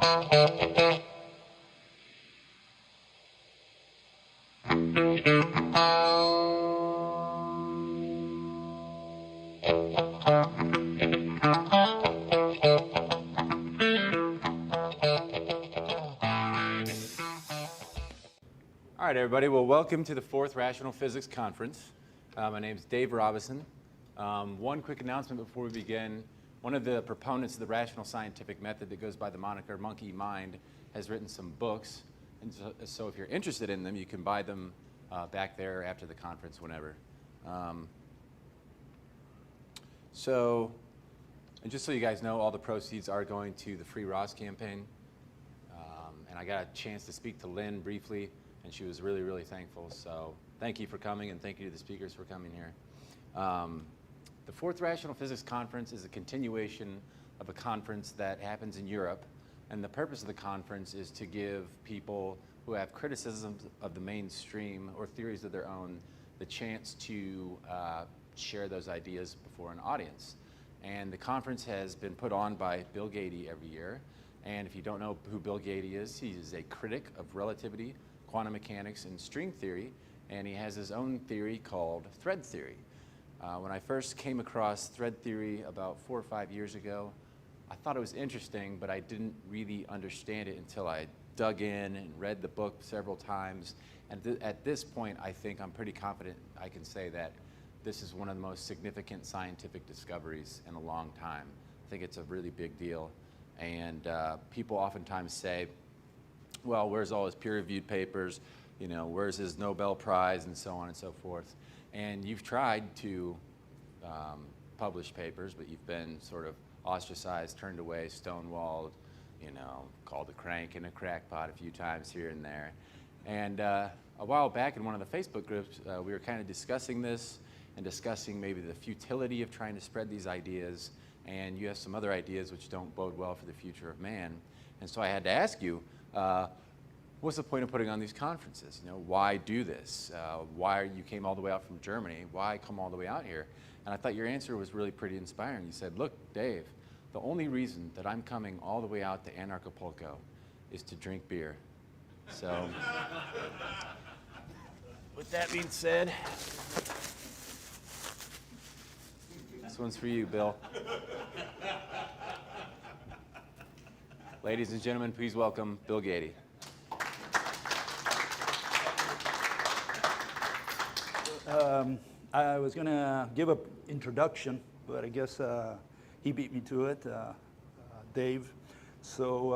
All right, everybody. Well, welcome to the 4th Rational Physics Conference. My name is Dave Robison. One quick announcement before we begin. One of the proponents of the rational scientific method that goes by the moniker Monkey Mind has written some books. And so if you're interested in them, you can buy them back there after the conference, whenever. And just so you guys know, all the proceeds are going to the Free Ross campaign. And I got a chance to speak to Lynn briefly, and she was really, really thankful. So thank you for coming, and thank you to the speakers for coming here. The 4th Rational Physics Conference is a continuation of a conference that happens in Europe. And the purpose of the conference is to give people who have criticisms of the mainstream or theories of their own the chance to share those ideas before an audience. And the conference has been put on by Bill Gates every year. And if you don't know who Bill Gates is, he is a critic of relativity, quantum mechanics, and string theory, and he has his own theory called thread theory. When I first came across thread theory about 4 or 5 years ago, I thought it was interesting, but I didn't really understand it until I dug in and read the book several times. And at this point, I think I'm pretty confident I can say that this is one of the most significant scientific discoveries in a long time. I think it's a really big deal. And people oftentimes say, well, where's all his peer-reviewed papers? You know, where's his Nobel Prize, and so on and so forth. And you've tried to publish papers, but you've been sort of ostracized, turned away, stonewalled, you know, called a crank and a crackpot a few times here and there. And a while back in one of the Facebook groups, we were kind of discussing this and discussing maybe the futility of trying to spread these ideas. And you have some other ideas which don't bode well for the future of man. And so I had to ask you, what's the point of putting on these conferences? You know, why do this? Why you came all the way out from Germany? Why come all the way out here? And I thought your answer was really pretty inspiring. You said, look, Dave, the only reason that I'm coming all the way out to Anarchapulco is to drink beer. So, with that being said, this one's for you, Bill. Ladies and gentlemen, please welcome Bill Gates. I was going to give an introduction, but I guess he beat me to it, Dave. So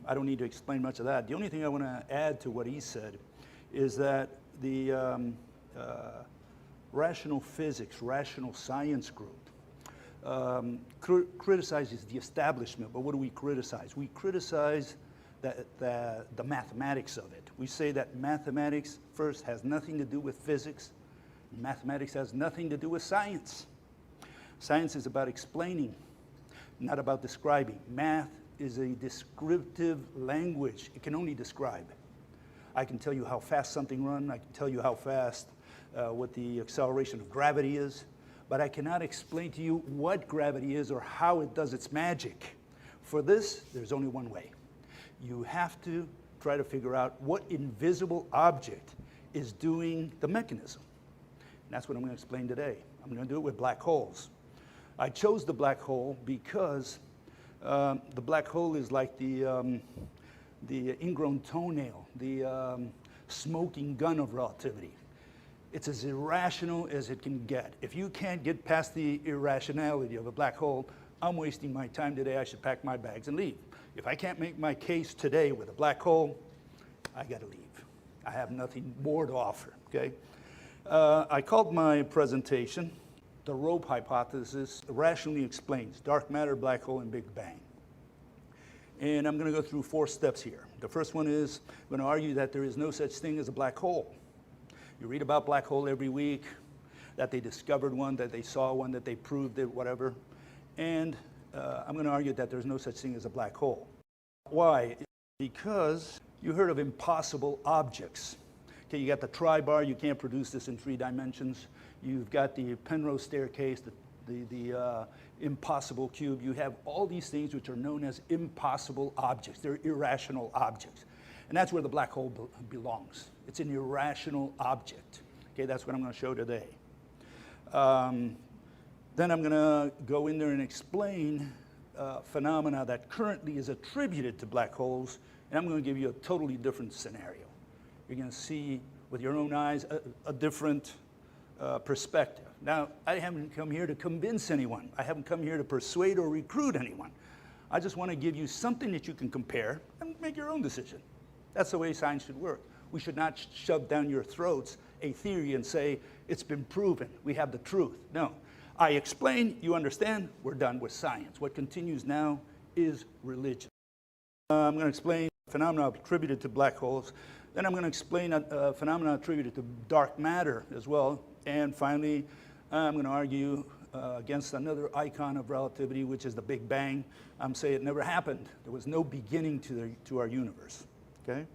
I don't need to explain much of that. The only thing I want to add to what he said is that the rational physics, rational science group criticizes the establishment. But what do we criticize? We criticize the mathematics of it. We say that mathematics, first, has nothing to do with physics. Mathematics has nothing to do with science. Science is about explaining, not about describing. Math is a descriptive language. It can only describe. I can tell you how fast something runs. I can tell you how fast what the acceleration of gravity is. But I cannot explain to you what gravity is or how it does its magic. For this, there's only one way. You have to try to figure out what invisible object is doing the mechanism. And that's what I'm going to explain today. I'm going to do it with black holes. I chose the black hole because the black hole is like the ingrown toenail, the smoking gun of relativity. It's as irrational as it can get. If you can't get past the irrationality of a black hole, I'm wasting my time today. I should pack my bags and leave. If I can't make my case today with a black hole, I got to leave. I have nothing more to offer, okay? I called my presentation, The Rope Hypothesis Rationally Explains Dark Matter, Black Hole, and Big Bang. And I'm going to go through 4 steps here. The first one is I'm going to argue that there is no such thing as a black hole. You read about black hole every week, that they discovered one, that they saw one, that they proved it, whatever. And I'm going to argue that there's no such thing as a black hole. Why? Because you heard of impossible objects. Okay, you got the tri-bar, you can't produce this in 3 dimensions. You've got the Penrose staircase, the impossible cube. You have all these things which are known as impossible objects. They're irrational objects. And that's where the black hole belongs. It's an irrational object. Okay, that's what I'm going to show today. Then I'm going to go in there and explain phenomena that currently is attributed to black holes, and I'm going to give you a totally different scenario. You're going to see with your own eyes a different perspective. Now, I haven't come here to convince anyone. I haven't come here to persuade or recruit anyone. I just want to give you something that you can compare and make your own decision. That's the way science should work. We should not shove down your throats a theory and say, it's been proven, we have the truth. No. I explain, you understand, we're done with science. What continues now is religion. I'm going to explain phenomena attributed to black holes. Then I'm going to explain phenomena attributed to dark matter as well. And finally, I'm going to argue against another icon of relativity, which is the Big Bang. I'm saying it never happened. There was no beginning to our universe. Okay?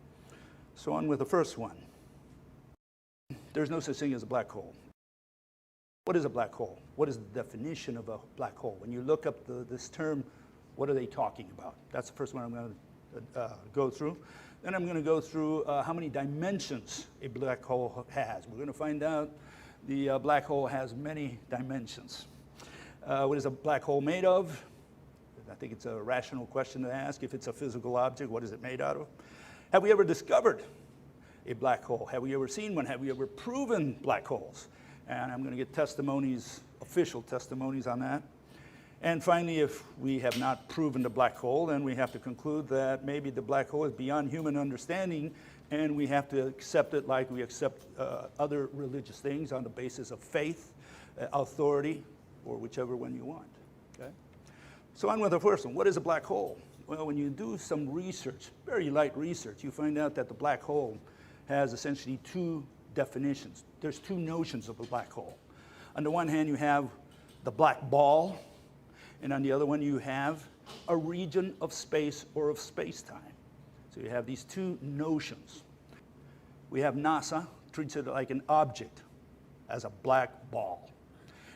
So on with the first one. There's no such thing as a black hole. What is a black hole? What is the definition of a black hole? When you look up this term, what are they talking about? That's the first one I'm going to go through. Then I'm going to go through how many dimensions a black hole has. We're going to find out the black hole has many dimensions. What is a black hole made of? I think it's a rational question to ask. If it's a physical object, what is it made out of? Have we ever discovered a black hole? Have we ever seen one? Have we ever proven black holes? And I'm going to get testimonies, official testimonies on that. And finally, if we have not proven the black hole, then we have to conclude that maybe the black hole is beyond human understanding, and we have to accept it like we accept other religious things on the basis of faith, authority, or whichever one you want. Okay? So on with the first one. What is a black hole? Well, when you do some research, very light research, you find out that the black hole has essentially two definitions. There's two notions of a black hole. On the one hand, you have the black ball, and on the other one, you have a region of space or of space-time. So you have these two notions. We have NASA treats it like an object, as a black ball.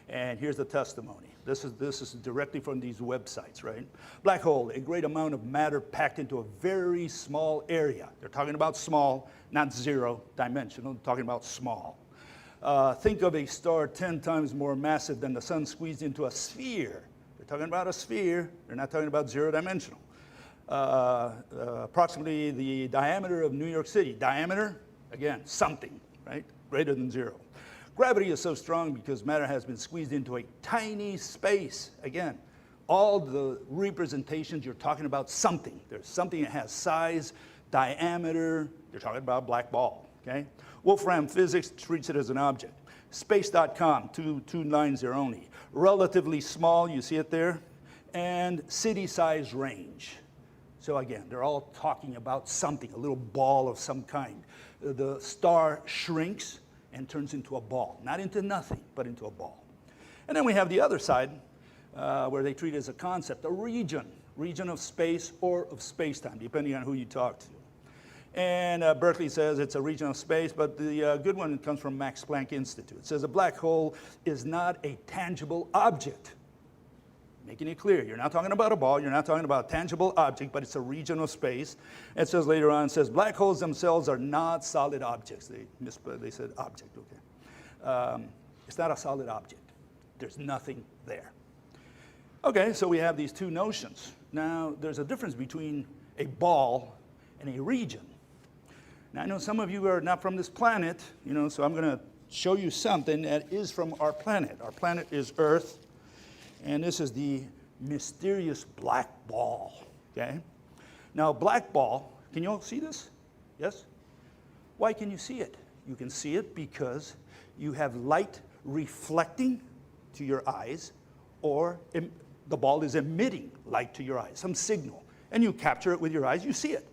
And here's the testimony. This is directly from these websites, right? Black hole, a great amount of matter packed into a very small area. They're talking about small, not zero dimensional, they're talking about small. Think of a star 10 times more massive than the sun squeezed into a sphere. They're talking about a sphere, they're not talking about zero dimensional. Approximately the diameter of New York City. Diameter, again, something, right? Greater than zero. Gravity is so strong because matter has been squeezed into a tiny space. Again, all the representations, you're talking about something. There's something that has size, diameter. You're talking about a black ball, okay? Wolfram physics treats it as an object. Space.com, two lines there only. Relatively small, you see it there, and city size range. So again, they're all talking about something, a little ball of some kind. The star shrinks and turns into a ball. Not into nothing, but into a ball. And then we have the other side, where they treat it as a concept, a region of space or of space-time, depending on who you talk to. And Berkeley says it's a region of space, but the good one comes from Max Planck Institute. It says a black hole is not a tangible object. Making it clear, you're not talking about a ball, you're not talking about a tangible object, but it's a region of space. It says later on, it says black holes themselves are not solid objects. They said object, okay. It's not a solid object. There's nothing there. Okay, so we have these two notions. Now, there's a difference between a ball and a region. Now, I know some of you are not from this planet, so I'm going to show you something that is from our planet. Our planet is Earth. And this is the mysterious black ball, okay? Now, black ball, can you all see this? Yes? Why can you see it? You can see it because you have light reflecting to your eyes, or the ball is emitting light to your eyes, some signal, and you capture it with your eyes, you see it.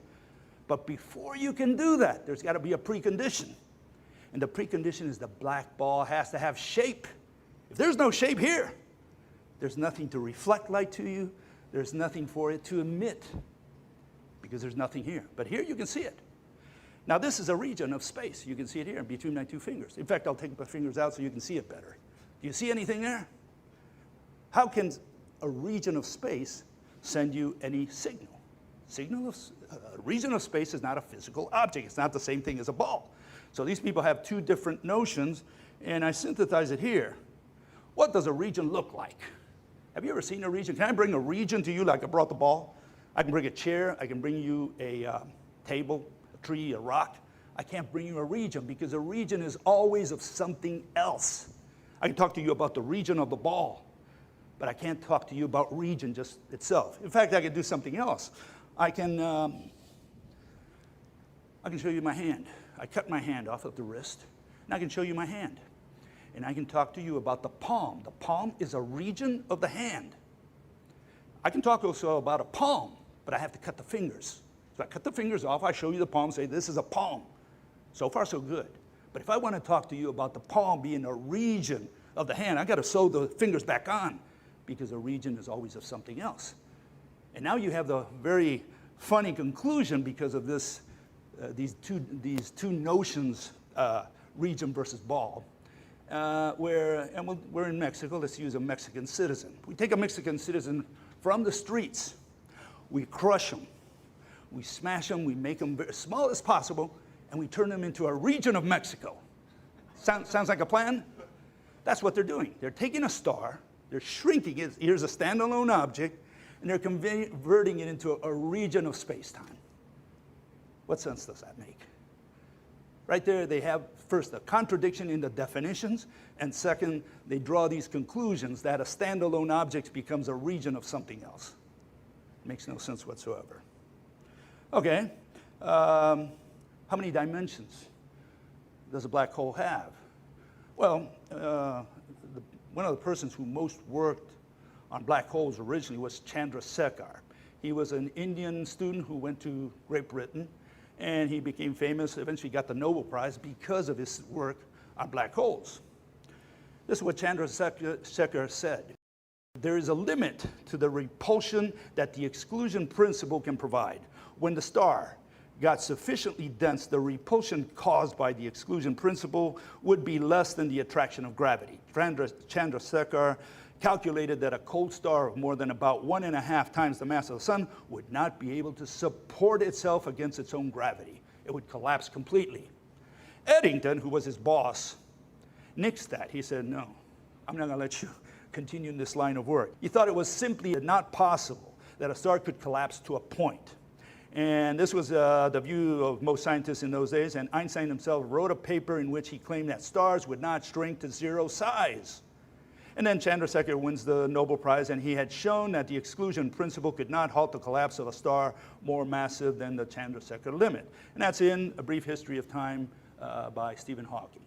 But before you can do that, there's got to be a precondition. And the precondition is the black ball has to have shape. If there's no shape here, there's nothing to reflect light to you. There's nothing for it to emit because there's nothing here. But here you can see it. Now this is a region of space. You can see it here between my two fingers. In fact, I'll take my fingers out so you can see it better. Do you see anything there? How can a region of space send you any signal? A region of space is not a physical object. It's not the same thing as a ball. So these people have two different notions, and I synthesize it here. What does a region look like? Have you ever seen a region? Can I bring a region to you like I brought the ball? I can bring a chair. I can bring you a table, a tree, a rock. I can't bring you a region because a region is always of something else. I can talk to you about the region of the ball, but I can't talk to you about region just itself. In fact, I can do something else. I can show you my hand. I cut my hand off of the wrist, and I can show you my hand. And I can talk to you about the palm. The palm is a region of the hand. I can talk also about a palm, but I have to cut the fingers. So I cut the fingers off, I show you the palm, say this is a palm. So far, so good. But if I want to talk to you about the palm being a region of the hand, I got to sew the fingers back on because a region is always of something else. And now you have the very funny conclusion because of this, these two notions, region versus ball. We're in Mexico. Let's use a Mexican citizen. We take a Mexican citizen from the streets. We crush them. We smash them. We make them as small as possible, and we turn them into a region of Mexico. Sounds like a plan? That's what they're doing. They're taking a star. They're shrinking it. Here's a standalone object, and they're converting it into a region of space-time. What sense does that make? Right there, they have, first, a contradiction in the definitions, and second, they draw these conclusions that a standalone object becomes a region of something else. Makes no sense whatsoever. Okay, how many dimensions does a black hole have? Well, one of the persons who most worked on black holes originally was Chandrasekhar. He was an Indian student who went to Great Britain, and he became famous, eventually got the Nobel Prize because of his work on black holes. This is what Chandrasekhar said. There is a limit to the repulsion that the exclusion principle can provide. When the star got sufficiently dense, the repulsion caused by the exclusion principle would be less than the attraction of gravity. Chandrasekhar calculated that a cold star of more than about 1.5 times the mass of the sun would not be able to support itself against its own gravity. It would collapse completely. Eddington, who was his boss, nixed that. He said, no, I'm not going to let you continue in this line of work. He thought it was simply not possible that a star could collapse to a point. And this was the view of most scientists in those days, and Einstein himself wrote a paper in which he claimed that stars would not shrink to zero size. And then Chandrasekhar wins the Nobel Prize, and he had shown that the exclusion principle could not halt the collapse of a star more massive than the Chandrasekhar limit. And that's in A Brief History of Time by Stephen Hawking.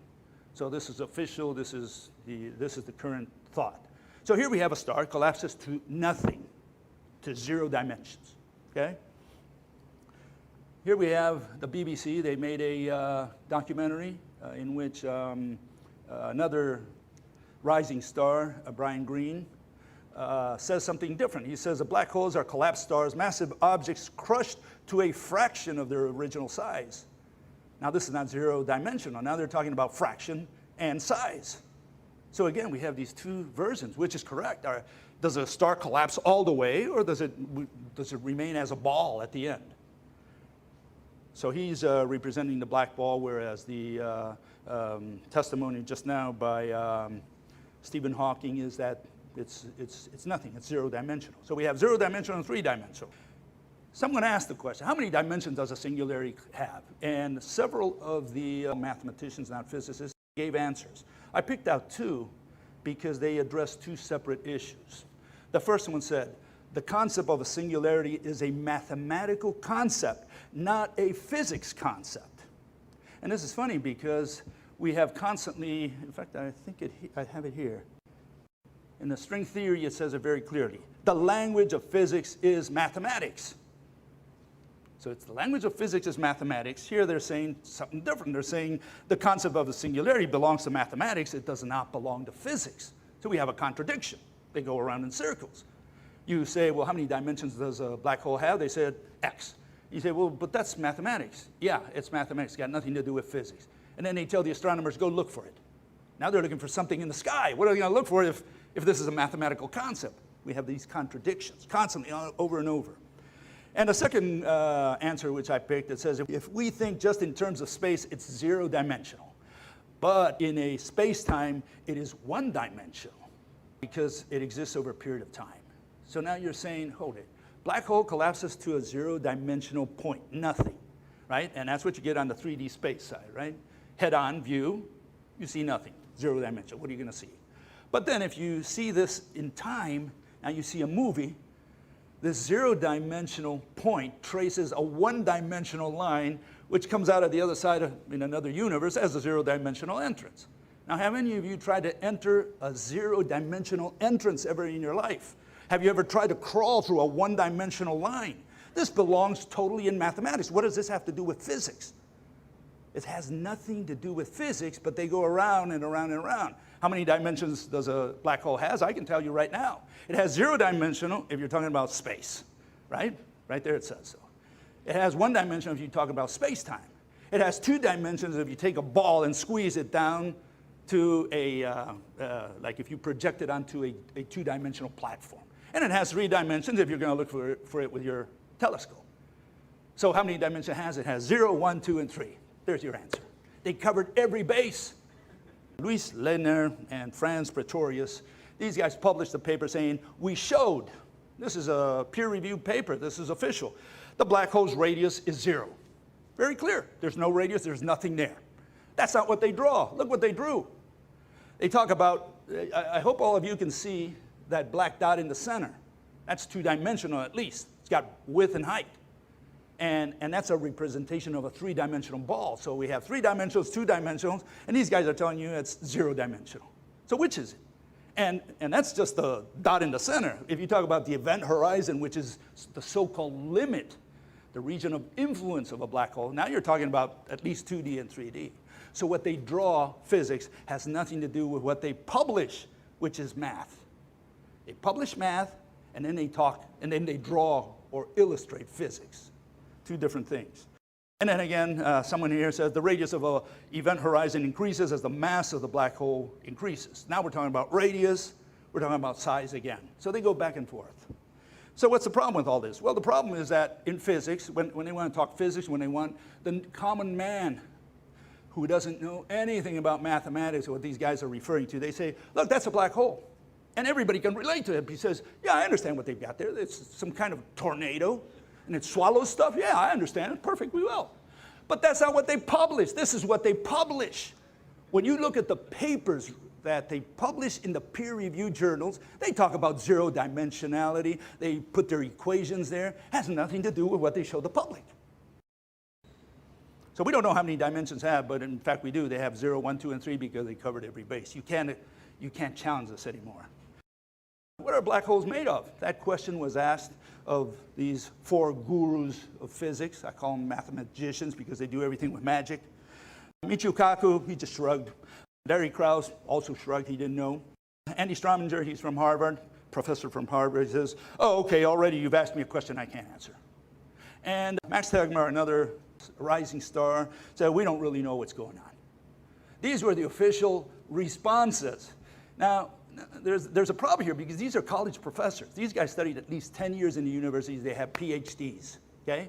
So this is official, this is the current thought. So here we have a star, collapses to nothing, to 0 dimensions, okay? Here we have the BBC. They made a documentary in which another rising star, Brian Greene, says something different. He says the black holes are collapsed stars, massive objects crushed to a fraction of their original size. Now this is not 0 dimensional. Now they're talking about fraction and size. So again, we have these two versions. Which is correct? Does a star collapse all the way, or does it remain as a ball at the end? So he's representing the black ball, whereas the testimony just now by Stephen Hawking is that it's nothing. It's 0 dimensional. So we have 0 dimensional and 3 dimensional. Someone asked the question, how many dimensions does a singularity have? And several of the mathematicians, not physicists, gave answers. I picked out 2 because they addressed 2 separate issues. The first one said, the concept of a singularity is a mathematical concept, not a physics concept. And this is funny because we have constantly, in fact, I think I have it here. In the string theory, it says it very clearly. The language of physics is mathematics. So it's the language of physics is mathematics. Here they're saying something different. They're saying the concept of a singularity belongs to mathematics. It does not belong to physics. So we have a contradiction. They go around in circles. You say, well, how many dimensions does a black hole have? They said X. You say, well, but that's mathematics. Yeah, it's mathematics. It's got nothing to do with physics. And then they tell the astronomers, go look for it. Now they're looking for something in the sky. What are they going to look for if if this is a mathematical concept. We have these contradictions constantly over and over. And the second answer which I picked, it says if we think just in terms of space, it's zero-dimensional. But in a space-time, it is one-dimensional because it exists over a period of time. So now you're saying, hold it, black hole collapses to a zero-dimensional point, nothing, right? And that's what you get on the 3D space side, right? Head-on view, you see nothing, zero-dimensional. What are you going to see? But then if you see this in time, now you see a movie, this zero-dimensional point traces a one-dimensional line which comes out of the other side in another universe as a zero-dimensional entrance. Now, have any of you tried to enter a zero-dimensional entrance ever in your life? Have you ever tried to crawl through a one-dimensional line? This belongs totally in mathematics. What does this have to do with physics? It has nothing to do with physics, but they go around and around and around. How many dimensions does a black hole has? I can tell you right now. It has zero-dimensional if you're talking about space, right? Right there it says so. It has one-dimensional if you talk about space-time. It has two dimensions if you take a ball and squeeze it down to like if you project it onto a two-dimensional platform. And it has three dimensions if you're going to look for it with your telescope. So how many dimensions it has? It has 0, 1, 2, and 3. There's your answer. They covered every base. Luis Lehner and Franz Pretorius, these guys published a paper saying, we showed, this is a peer-reviewed paper, this is official, the black hole's radius is 0. Very clear. There's no radius, there's nothing there. That's not what they draw. Look what they drew. They talk about, I hope all of you can see that black dot in the center. That's two-dimensional at least. It's got width and height. And that's a representation of a three-dimensional ball. So we have three dimensionals, two dimensionals, and these guys are telling you it's zero-dimensional. So which is it? And that's just the dot in the center. If you talk about the event horizon, which is the so-called limit, the region of influence of a black hole, now you're talking about at least 2D and 3D. So what they draw, physics, has nothing to do with what they publish, which is math. They publish math, and then they talk, and then they draw or illustrate physics. Two different things. And then again, someone here says the radius of an event horizon increases as the mass of the black hole increases. Now we're talking about radius, we're talking about size again. So they go back and forth. So what's the problem with all this? Well, the problem is that in physics, when they want to talk physics, when they want the common man who doesn't know anything about mathematics or what these guys are referring to, they say, look, that's a black hole. And everybody can relate to it. He says, yeah, I understand what they've got there. It's some kind of tornado. And it swallows stuff? Yeah, I understand it perfectly well. But that's not what they publish. This is what they publish. When you look at the papers that they publish in the peer-reviewed journals, they talk about zero-dimensionality. They put their equations there. It has nothing to do with what they show the public. So we don't know how many dimensions have, but in fact we do. They have 0, 1, 2, and 3 because they covered every base. You can't challenge this anymore. What are black holes made of? That question was asked of these four gurus of physics. I call them mathemagicians because they do everything with magic. Michio Kaku, he just shrugged. Larry Krauss also shrugged, he didn't know. Andy Strominger, he's from Harvard, professor from Harvard, he says, oh, okay, already you've asked me a question I can't answer. And Max Tegmark, another rising star, said, we don't really know what's going on. These were the official responses. Now, there's a problem here because these are college professors. These guys studied at least 10 years in the universities. They have PhDs, okay?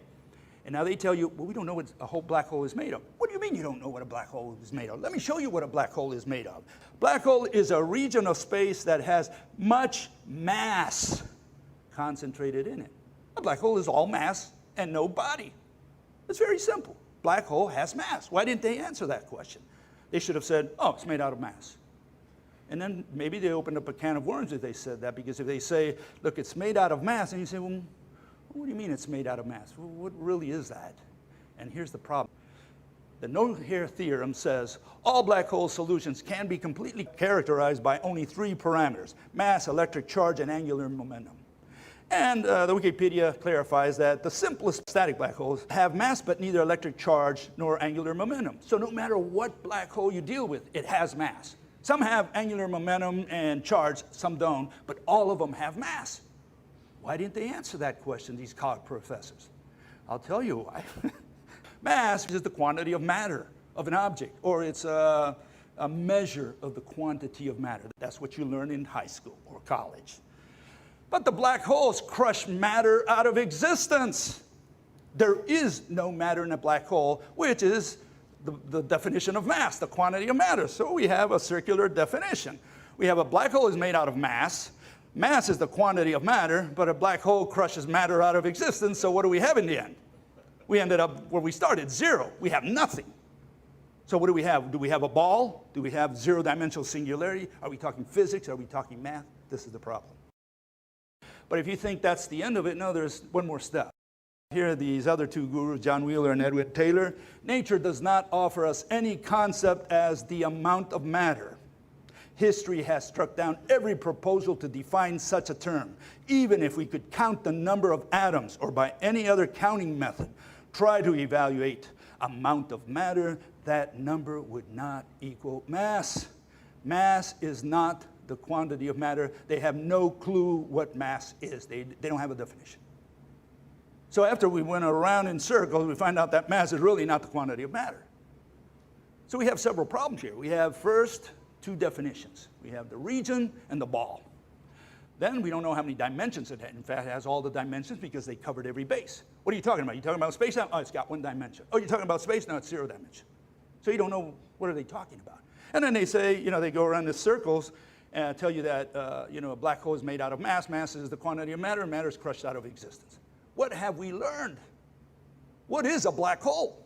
And now they tell you, well, we don't know what a whole black hole is made of. What do you mean you don't know what a black hole is made of? Let me show you what a black hole is made of. Black hole is a region of space that has much mass concentrated in it. A black hole is all mass and no body. It's very simple. Black hole has mass. Why didn't they answer that question? They should have said, oh, it's made out of mass. And then maybe they opened up a can of worms if they said that, because if they say, look, it's made out of mass, and you say, well, what do you mean it's made out of mass? Well, what really is that? And here's the problem. The no-hair theorem says all black hole solutions can be completely characterized by only three parameters: mass, electric charge, and angular momentum. And the Wikipedia clarifies that the simplest static black holes have mass but neither electric charge nor angular momentum. So no matter what black hole you deal with, it has mass. Some have angular momentum and charge, some don't, but all of them have mass. Why didn't they answer that question, these college professors? I'll tell you why. Mass is the quantity of matter of an object, or it's a measure of the quantity of matter. That's what you learn in high school or college. But the black holes crush matter out of existence. There is no matter in a black hole, which is the definition of mass, the quantity of matter. So we have a circular definition. We have a black hole is made out of mass. Mass is the quantity of matter, but a black hole crushes matter out of existence. So what do we have in the end? We ended up where we started, zero. We have nothing. So what do we have? Do we have a ball? Do we have zero-dimensional singularity? Are we talking physics? Are we talking math? This is the problem. But if you think that's the end of it, no, there's one more step. Here are these other two gurus, John Wheeler and Edwin Taylor. Nature does not offer us any concept as the amount of matter. History has struck down every proposal to define such a term. Even if we could count the number of atoms or by any other counting method, try to evaluate amount of matter, that number would not equal mass. Mass is not the quantity of matter. They have no clue what mass is. They don't have a definition. So after we went around in circles, we find out that mass is really not the quantity of matter. So we have several problems here. We have first two definitions. We have the region and the ball. Then we don't know how many dimensions it has. In fact, it has all the dimensions because they covered every base. What are you talking about? You talking about space now? Oh, it's got one dimension. Oh, you're talking about space? No, it's zero dimension. So you don't know what are they talking about. And then they say, they go around in circles and tell you that, a black hole is made out of mass. Mass is the quantity of matter, and matter is crushed out of existence. What have we learned? What is a black hole?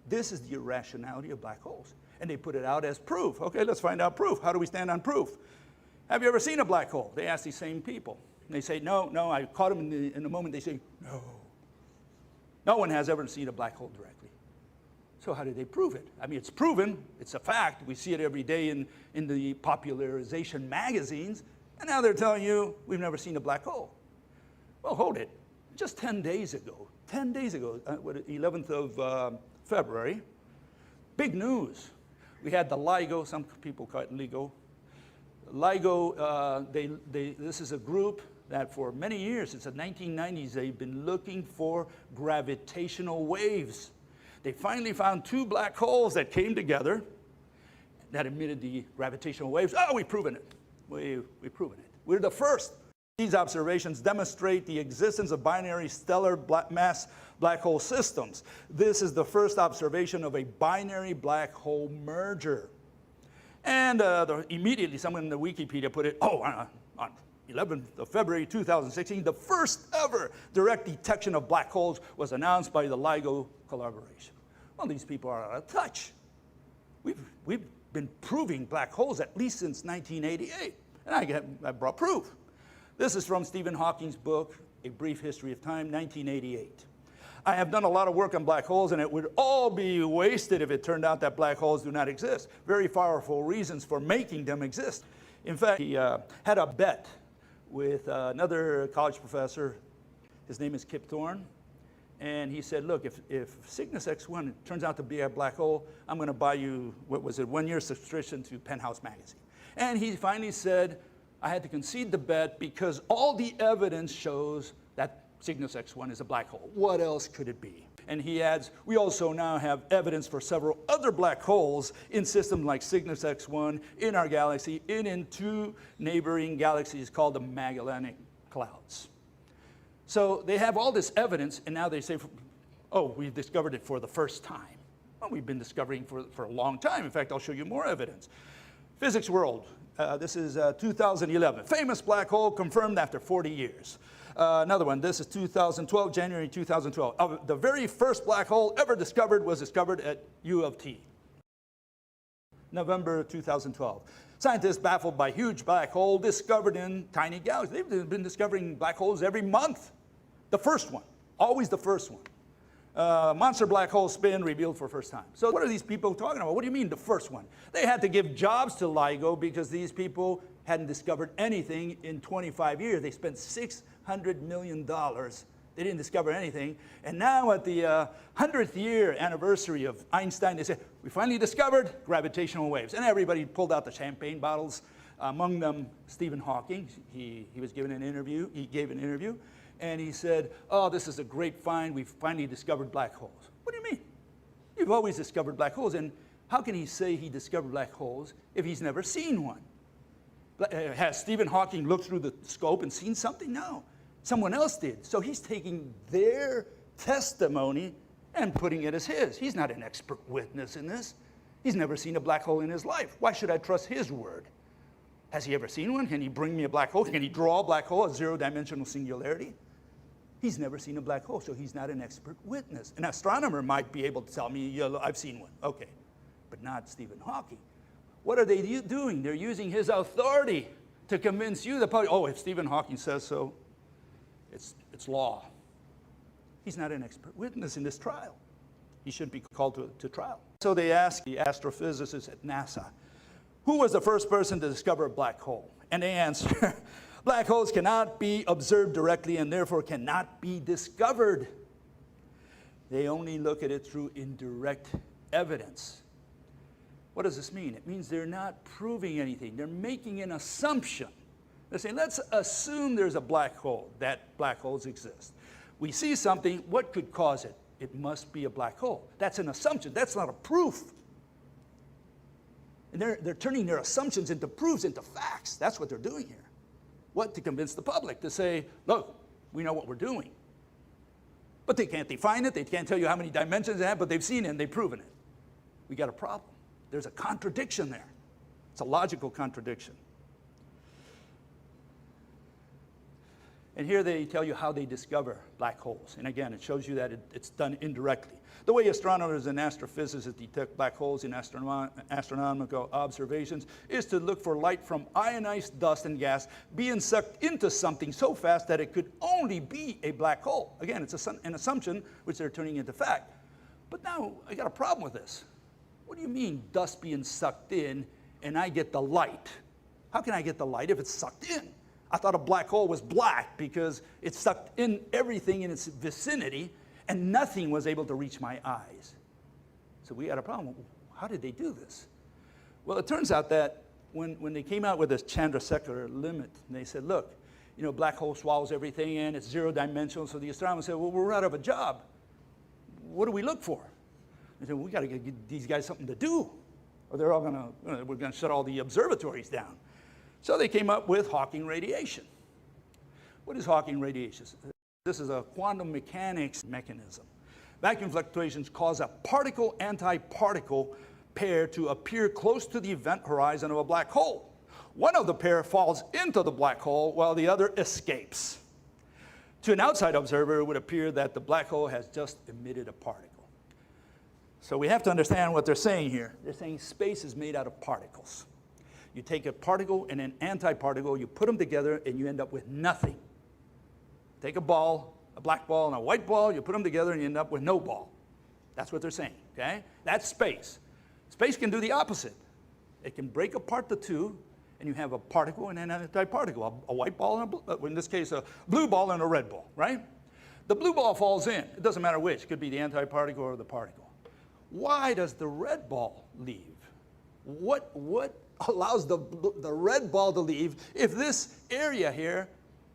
This is the irrationality of black holes. And they put it out as proof. Okay, let's find out proof. How do we stand on proof? Have you ever seen a black hole? They ask these same people. And they say, no, I caught them in the moment. They say, no. No one has ever seen a black hole directly. So how did they prove it? I mean, it's proven. It's a fact. We see it every day in the popularization magazines. And now they're telling you, we've never seen a black hole. Well, hold it. Just 10 days ago, 11th of February, big news. We had the LIGO, some people call it LIGO. LIGO, this is a group that for many years, since the 1990s, they've been looking for gravitational waves. They finally found two black holes that came together that emitted the gravitational waves. Oh, we've proven it. We've proven it. We're the first. These observations demonstrate the existence of binary stellar mass black hole systems. This is the first observation of a binary black hole merger. And immediately someone in the Wikipedia put it, on 11th of February 2016, the first ever direct detection of black holes was announced by the LIGO collaboration. Well, these people are out of touch. We've been proving black holes at least since 1988. And I brought proof. This is from Stephen Hawking's book, A Brief History of Time, 1988. I have done a lot of work on black holes, and it would all be wasted if it turned out that black holes do not exist. Very powerful reasons for making them exist. In fact, he had a bet with another college professor. His name is Kip Thorne. And he said, look, if Cygnus X1 turns out to be a black hole, I'm going to buy you, 1-year subscription to Penthouse magazine. And he finally said, I had to concede the bet because all the evidence shows that Cygnus X1 is a black hole. What else could it be? And he adds, we also now have evidence for several other black holes in systems like Cygnus X1 in our galaxy and in two neighboring galaxies called the Magellanic Clouds. So they have all this evidence, and now they say, oh, we've discovered it for the first time. Well, we've been discovering for a long time. In fact, I'll show you more evidence. Physics World. This is 2011. Famous black hole confirmed after 40 years. Another one, this is 2012, January 2012. The very first black hole ever discovered was discovered at U of T. November 2012. Scientists baffled by huge black hole discovered in tiny galaxies. They've been discovering black holes every month. The first one, always the first one. Monster black hole spin revealed for the first time. So what are these people talking about? What do you mean the first one? They had to give jobs to LIGO because these people hadn't discovered anything in 25 years. They spent $600 million. They didn't discover anything. And now at the 100th year anniversary of Einstein, they said, we finally discovered gravitational waves. And everybody pulled out the champagne bottles, among them Stephen Hawking. He was given an interview. He gave an interview. And he said, oh, this is a great find. We've finally discovered black holes. What do you mean? You've always discovered black holes. And How can he say he discovered black holes if he's never seen one? Has Stephen Hawking looked through the scope and seen something? No. Someone else did. So he's taking their testimony and putting it as his. He's not an expert witness in this. He's never seen a black hole in his life. Why should I trust his word? Has he ever seen one? Can he bring me a black hole? Can he draw a black hole, a zero-dimensional singularity? He's never seen a black hole, so he's not an expert witness. An astronomer might be able to tell me, yeah, I've seen one. Okay, but not Stephen Hawking. What are they doing? They're using his authority to convince you, the public, oh, if Stephen Hawking says so, it's law. He's not an expert witness in this trial. He shouldn't be called to trial. So they asked the astrophysicists at NASA, who was the first person to discover a black hole? And they answer, black holes cannot be observed directly and therefore cannot be discovered. They only look at it through indirect evidence. What does this mean? It means they're not proving anything. They're making an assumption. They're saying, let's assume there's a black hole, that black holes exist. We see something, what could cause it? It must be a black hole. That's an assumption. That's not a proof. And they're turning their assumptions into proofs, into facts. That's what they're doing here. What? To convince the public, to say, look, we know what we're doing. But they can't define it. They can't tell you how many dimensions it has, but they've seen it and they've proven it. We got a problem. There's a contradiction there. It's a logical contradiction. And here they tell you how they discover black holes. And again, it shows you that it's done indirectly. The way astronomers and astrophysicists detect black holes in astronomical observations is to look for light from ionized dust and gas being sucked into something so fast that it could only be a black hole. Again, it's an assumption which they're turning into fact. But now I got a problem with this. What do you mean dust being sucked in and I get the light? How can I get the light if it's sucked in? I thought a black hole was black because it sucked in everything in its vicinity and nothing was able to reach my eyes. So we had a problem. How did they do this? Well, it turns out that when they came out with this Chandrasekhar limit, they said, look, you know, black hole swallows everything in, it's zero-dimensional. So the astronomers said, well, we're out of a job. What do we look for? They said, well, we got to give these guys something to do, or they're all we're going to shut all the observatories down. So they came up with Hawking radiation. What is Hawking radiation? This is a quantum mechanics mechanism. Vacuum fluctuations cause a particle-antiparticle pair to appear close to the event horizon of a black hole. One of the pair falls into the black hole while the other escapes. To an outside observer, it would appear that the black hole has just emitted a particle. So we have to understand what they're saying here. They're saying space is made out of particles. You take a particle and an antiparticle, you put them together, and you end up with nothing. Take a ball, a black ball and a white ball, you put them together, and you end up with no ball. That's what they're saying, okay? That's space. Space can do the opposite. It can break apart the two, and you have a particle and an antiparticle, a white ball, and in this case, a blue ball and a red ball, right? The blue ball falls in. It doesn't matter which. It could be the antiparticle or the particle. Why does the red ball leave? What allows the red ball to leave if this area here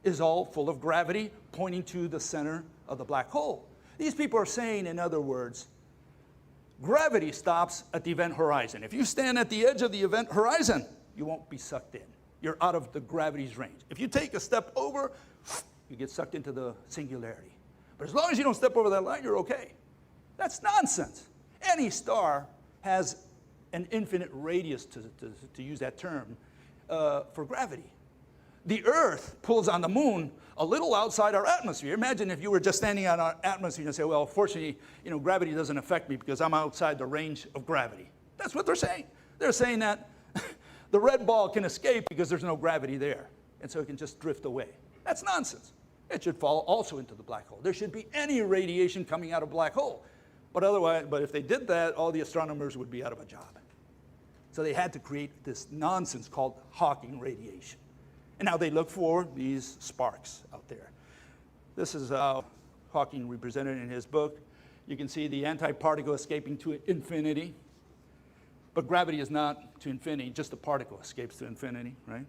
is all full of gravity pointing to the center of the black hole? These people are saying, in other words, gravity stops at the event horizon. If you stand at the edge of the event horizon, you won't be sucked in. You're out of the gravity's range. If you take a step over, you get sucked into the singularity. But as long as you don't step over that line, you're okay. That's nonsense. Any star has an infinite radius, to use that term, for gravity. The Earth pulls on the moon a little outside our atmosphere. Imagine if you were just standing on our atmosphere and say, well, fortunately, you know, gravity doesn't affect me because I'm outside the range of gravity. That's what they're saying. They're saying that the red ball can escape because there's no gravity there, and so it can just drift away. That's nonsense. It should fall also into the black hole. There should be any radiation coming out of a black hole. But if they did that, all the astronomers would be out of a job. So they had to create this nonsense called Hawking radiation. And now they look for these sparks out there. This is how Hawking represented in his book. You can see the antiparticle escaping to infinity. But gravity is not to infinity, just the particle escapes to infinity, right?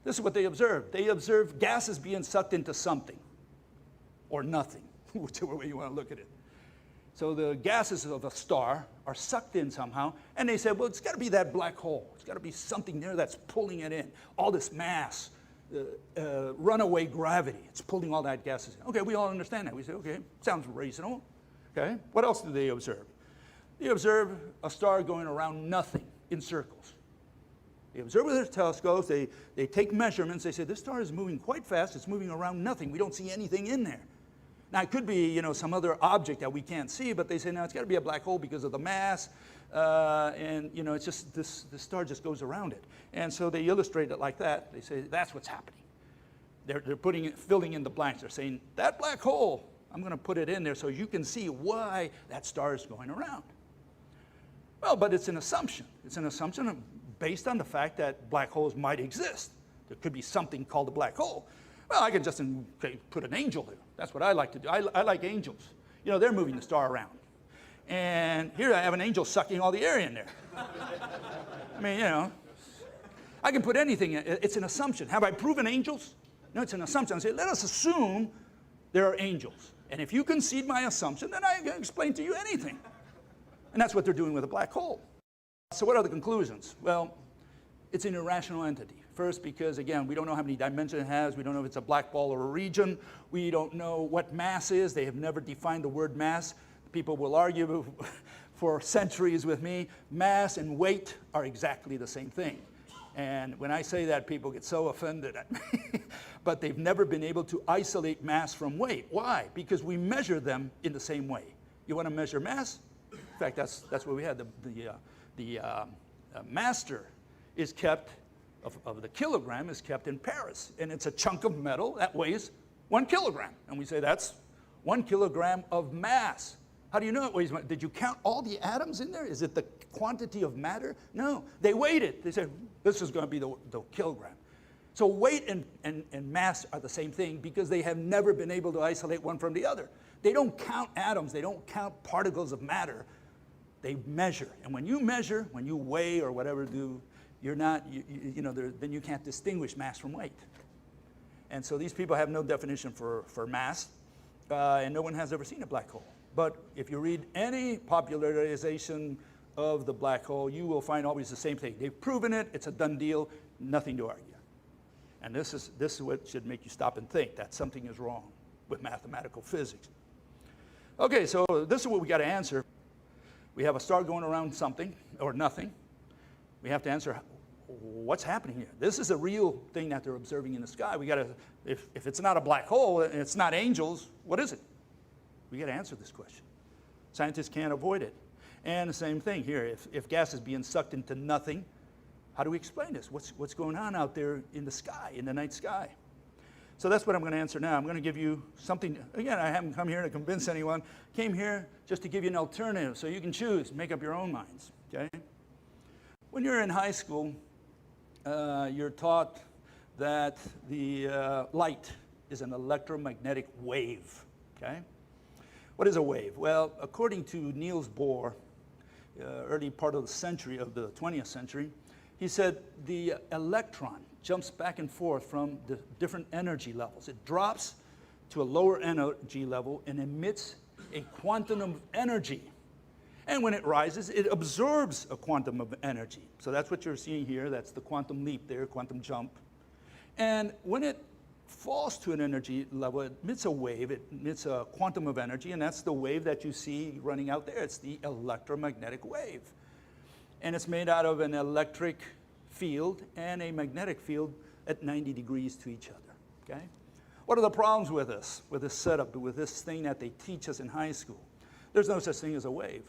This is what they observed. They observed gases being sucked into something, or nothing, whichever way you want to look at it. So the gases of a star are sucked in somehow, and they said, well, it's got to be that black hole. It's got to be something there that's pulling it in. All this mass, runaway gravity, it's pulling all that gases in. Okay, we all understand that. We say, okay, sounds reasonable. Okay, what else do they observe? They observe a star going around nothing in circles. They observe with their telescopes, they take measurements, they say, this star is moving quite fast, it's moving around nothing, we don't see anything in there. Now, it could be, some other object that we can't see, but they say, no, it's got to be a black hole because of the mass, and, it's just, this star just goes around it. And so they illustrate it like that. They say, that's what's happening. They're filling in the blanks. They're saying, that black hole, I'm going to put it in there so you can see why that star is going around. Well, but it's an assumption. It's an assumption based on the fact that black holes might exist. There could be something called a black hole. Well, I can just put an angel there. That's what I like to do. I like angels. They're moving the star around. And here I have an angel sucking all the air in there. I mean, I can put anything in. It's an assumption. Have I proven angels? No, it's an assumption. I say, let us assume there are angels. And if you concede my assumption, then I can explain to you anything. And that's what they're doing with a black hole. So what are the conclusions? Well, it's an irrational entity. First, because, again, we don't know how many dimensions it has. We don't know if it's a black ball or a region. We don't know what mass is. They have never defined the word mass. People will argue for centuries with me. Mass and weight are exactly the same thing. And when I say that, people get so offended at me. But they've never been able to isolate mass from weight. Why? Because we measure them in the same way. You want to measure mass? In fact, that's what we had. The master is kept, of the kilogram, is kept in Paris. And it's a chunk of metal that weighs 1 kilogram. And we say that's 1 kilogram of mass. How do you know it weighs? Did you count all the atoms in there? Is it the quantity of matter? No. They weighed it. They said, this is going to be the kilogram. So weight and mass are the same thing because they have never been able to isolate one from the other. They don't count atoms. They don't count particles of matter. They measure. And when you measure, when you weigh or whatever you're not, then you can't distinguish mass from weight. And so these people have no definition for mass, and no one has ever seen a black hole. But if you read any popularization of the black hole, you will find always the same thing. They've proven it, it's a done deal, nothing to argue. And this is what should make you stop and think that something is wrong with mathematical physics. Okay, so this is what we got to answer. We have a star going around something or nothing. We have to answer, what's happening here? This is a real thing that they're observing in the sky. We got to, if it's not a black hole and it's not angels, what is it? We got to answer this question. Scientists can't avoid it. And the same thing here. If gas is being sucked into nothing, how do we explain this? What's going on out there in the sky, in the night sky? So that's what I'm going to answer now. I'm going to give you something. Again, I haven't come here to convince anyone. Came here just to give you an alternative so you can choose, make up your own minds. Okay? When you're in high school, you're taught that the light is an electromagnetic wave. Okay? What is a wave? Well, according to Niels Bohr, early part of the century, of the 20th century, he said the electron jumps back and forth from the different energy levels. It drops to a lower energy level and emits a quantum of energy. And when it rises, it absorbs a quantum of energy. So that's what you're seeing here. That's the quantum leap there, quantum jump. And when it falls to an energy level, it emits a wave, it emits a quantum of energy, and that's the wave that you see running out there. It's the electromagnetic wave. And it's made out of an electric field and a magnetic field at 90 degrees to each other, okay? What are the problems with this setup, with this thing that they teach us in high school? There's no such thing as a wave.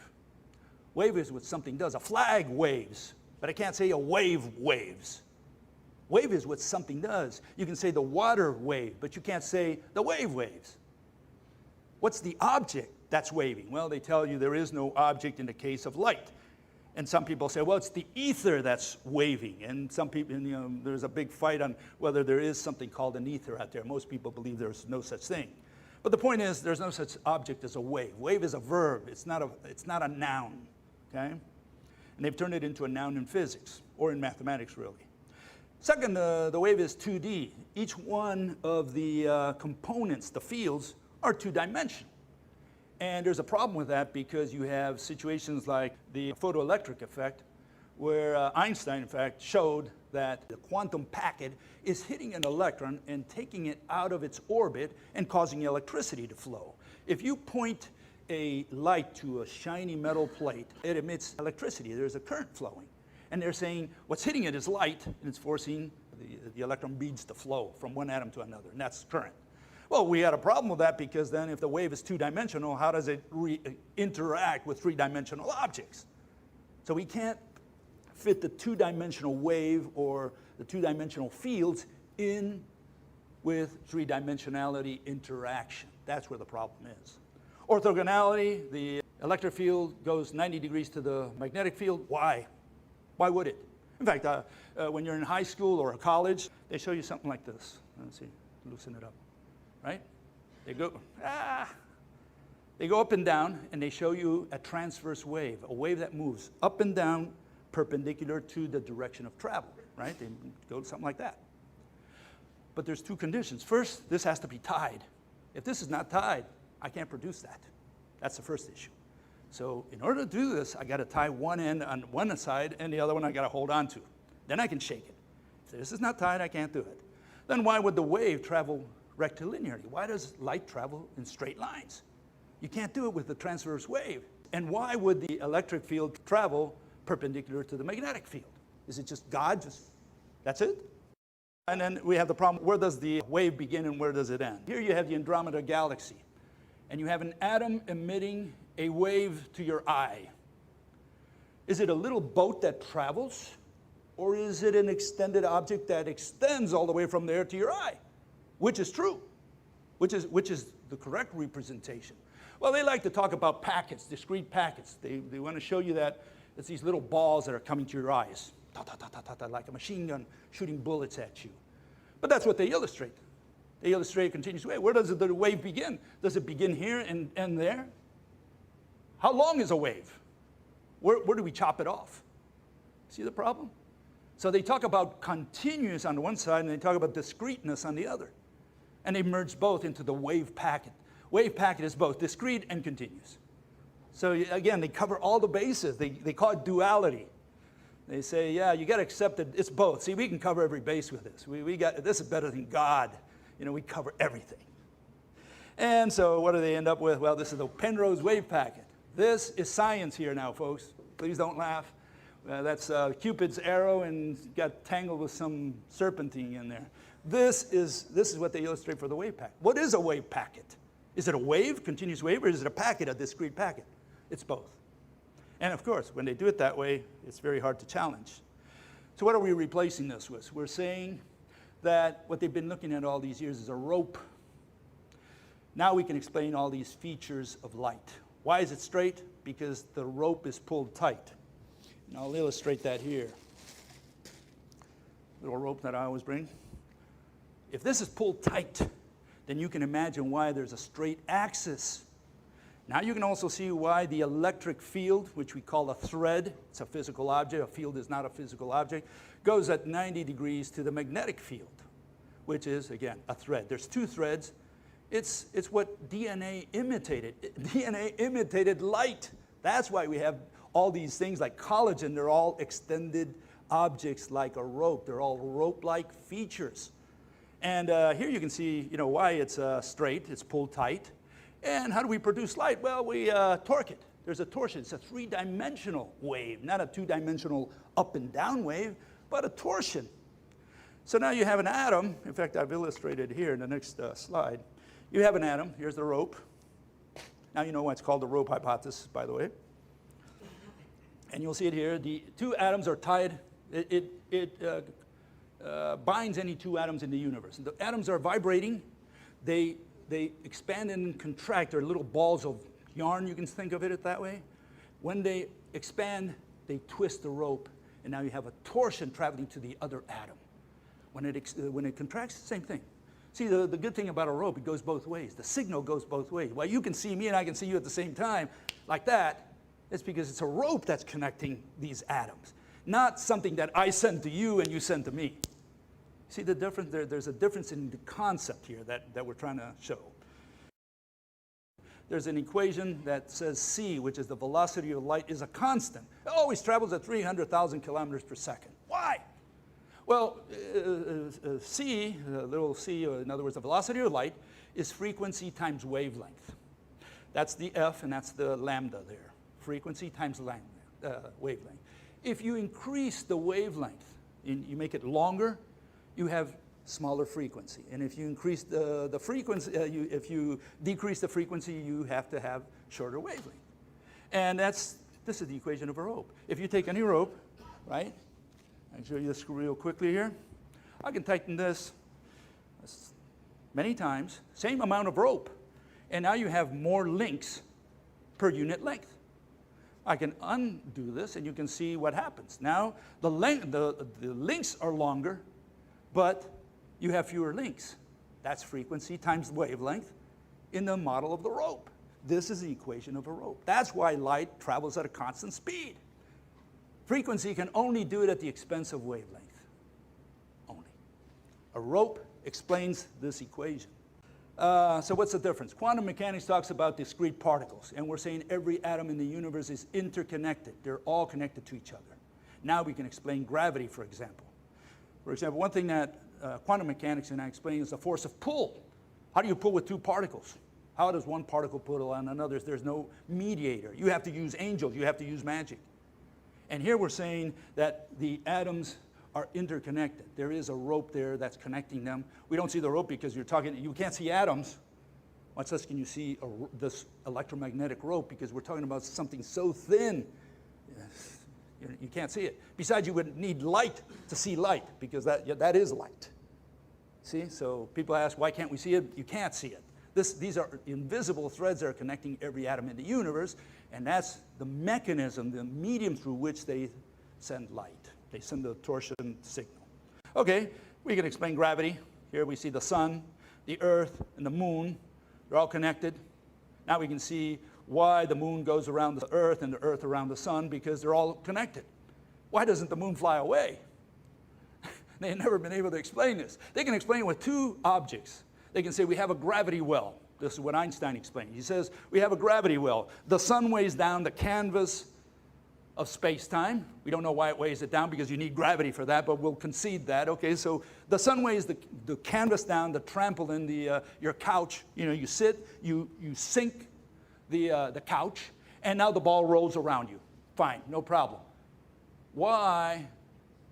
Wave is what something does. A flag waves, but I can't say a wave waves. Wave is what something does. You can say the water wave, but you can't say the wave waves. What's the object that's waving? Well, they tell you there is no object in the case of light. And some people say, well, it's the ether that's waving. And some people, there's a big fight on whether there is something called an ether out there. Most people believe there's no such thing. But the point is, there's no such object as a wave. Wave is a verb. It's not a noun, okay? And they've turned it into a noun in physics, or in mathematics, really. Second, the wave is 2D. Each one of the components, the fields, are two-dimensional. And there's a problem with that because you have situations like the photoelectric effect, where Einstein, in fact, showed that the quantum packet is hitting an electron and taking it out of its orbit and causing electricity to flow. If you point a light to a shiny metal plate, it emits electricity. There's a current flowing. And they're saying what's hitting it is light, and it's forcing the electron beads to flow from one atom to another, and that's current. Well, we had a problem with that because then if the wave is two-dimensional, how does it interact with three-dimensional objects? So we can't fit the two-dimensional wave or the two-dimensional fields in with three-dimensionality interaction. That's where the problem is. Orthogonality, the electric field goes 90 degrees to the magnetic field. Why? Why would it? In fact, when you're in high school or college, they show you something like this. Let's see, loosen it up, right? They go up and down, and they show you a transverse wave, a wave that moves up and down perpendicular to the direction of travel, right? They go something like that. But there's two conditions. First, this has to be tied. If this is not tied, I can't produce that. That's the first issue. So in order to do this, I got to tie one end on one side and the other one I got to hold on to. Then I can shake it. If this is not tied, I can't do it. Then why would the wave travel rectilinearly? Why does light travel in straight lines? You can't do it with the transverse wave. And why would the electric field travel perpendicular to the magnetic field? Is it just God? That's it? And then we have the problem, where does the wave begin and where does it end? Here you have the Andromeda galaxy, and you have an atom emitting a wave to your eye. Is it a little boat that travels, or is it an extended object that extends all the way from there to your eye? Which is true? Which is the correct representation? Well, they like to talk about packets, discrete packets. They want to show you that it's these little balls that are coming to your eyes, like a machine gun shooting bullets at you. But that's what they illustrate. They illustrate a continuous wave. Where does the wave begin? Does it begin here and end there? How long is a wave? Where do we chop it off? See the problem? So they talk about continuous on the one side, and they talk about discreteness on the other. And they merge both into the wave packet. Wave packet is both discrete and continuous. So again, they cover all the bases. They call it duality. They say, yeah, you got to accept that it's both. See, we can cover every base with this. This is better than God. You know, we cover everything. And so what do they end up with? Well, this is the Penrose wave packet. This is science here now, folks. Please don't laugh. That's Cupid's arrow and got tangled with some serpentine in there. This is what they illustrate for the wave packet. What is a wave packet? Is it a wave, continuous wave, or is it a packet, a discrete packet? It's both. And of course, when they do it that way, it's very hard to challenge. So what are we replacing this with? We're saying that what they've been looking at all these years is a rope. Now we can explain all these features of light. Why is it straight? Because the rope is pulled tight. And I'll illustrate that here. Little rope that I always bring. If this is pulled tight, then you can imagine why there's a straight axis. Now you can also see why the electric field, which we call a thread, it's a physical object, a field is not a physical object, goes at 90 degrees to the magnetic field, which is, again, a thread. There's two threads. It's what DNA imitated. DNA imitated light. That's why we have all these things like collagen. They're all extended objects like a rope. They're all rope-like features. And here you can see, why it's straight. It's pulled tight. And how do we produce light? Well, we torque it. There's a torsion. It's a three-dimensional wave, not a two-dimensional up and down wave, but a torsion. So now you have an atom. In fact, I've illustrated here in the next slide. You have an atom. Here's the rope. Now you know why it's called the rope hypothesis, by the way. And you'll see it here. The two atoms are tied. It binds any two atoms in the universe. And the atoms are vibrating. They expand and contract. They're little balls of yarn. You can think of it that way. When they expand, they twist the rope. And now you have a torsion traveling to the other atom. When it contracts, same thing. See, the good thing about a rope, it goes both ways. The signal goes both ways. While you can see me and I can see you at the same time, like that, it's because it's a rope that's connecting these atoms, not something that I send to you and you send to me. See the difference? There's a difference in the concept here that we're trying to show. there's an equation that says c, which is the velocity of light, is a constant. It always travels at 300,000 kilometers per second. Why? Well, c, little c, in other words, the velocity of light, is frequency times wavelength. That's the f, and that's the lambda there. Frequency times wavelength. If you increase the wavelength, you make it longer, you have smaller frequency. And if you increase the frequency, if you decrease the frequency, you have to have shorter wavelength. And this is the equation of a rope. If you take any rope, right? I'll show you this real quickly here. I can tighten this many times, same amount of rope, and now you have more links per unit length. I can undo this, and you can see what happens. Now, the links are longer, but you have fewer links. That's frequency times wavelength in the model of the rope. This is the equation of a rope. That's why light travels at a constant speed. Frequency can only do it at the expense of wavelength. Only. A rope explains this equation. So what's the difference? Quantum mechanics talks about discrete particles, and we're saying every atom in the universe is interconnected. They're all connected to each other. Now we can explain gravity, for example. For example, one thing that quantum mechanics can explain is the force of pull. How do you pull with two particles? How does one particle pull on another? There's no mediator. You have to use angels. You have to use magic. And here we're saying that the atoms are interconnected. There is a rope there that's connecting them. We don't see the rope because you can't see atoms. Much less can you see this electromagnetic rope, because we're talking about something so thin. You can't see it. Besides, you would need light to see light, because that is light. See? So people ask, why can't we see it? You can't see it. These are invisible threads that are connecting every atom in the universe, and that's the mechanism, the medium through which they send light. They send the torsion signal. Okay, we can explain gravity. Here we see the sun, the earth, and the moon. They're all connected. Now we can see why the moon goes around the earth and the earth around the sun, because they're all connected. Why doesn't the moon fly away? They've never been able to explain this. They can explain it with two objects. They can say we have a gravity well. This is what Einstein explained. He says we have a gravity well. The sun weighs down the canvas of space-time. We don't know why it weighs it down, because you need gravity for that, but we'll concede that. Okay, so the sun weighs the canvas down, the trampoline, your couch. You know, you sit, you sink the couch, and now the ball rolls around you. Fine, no problem. Why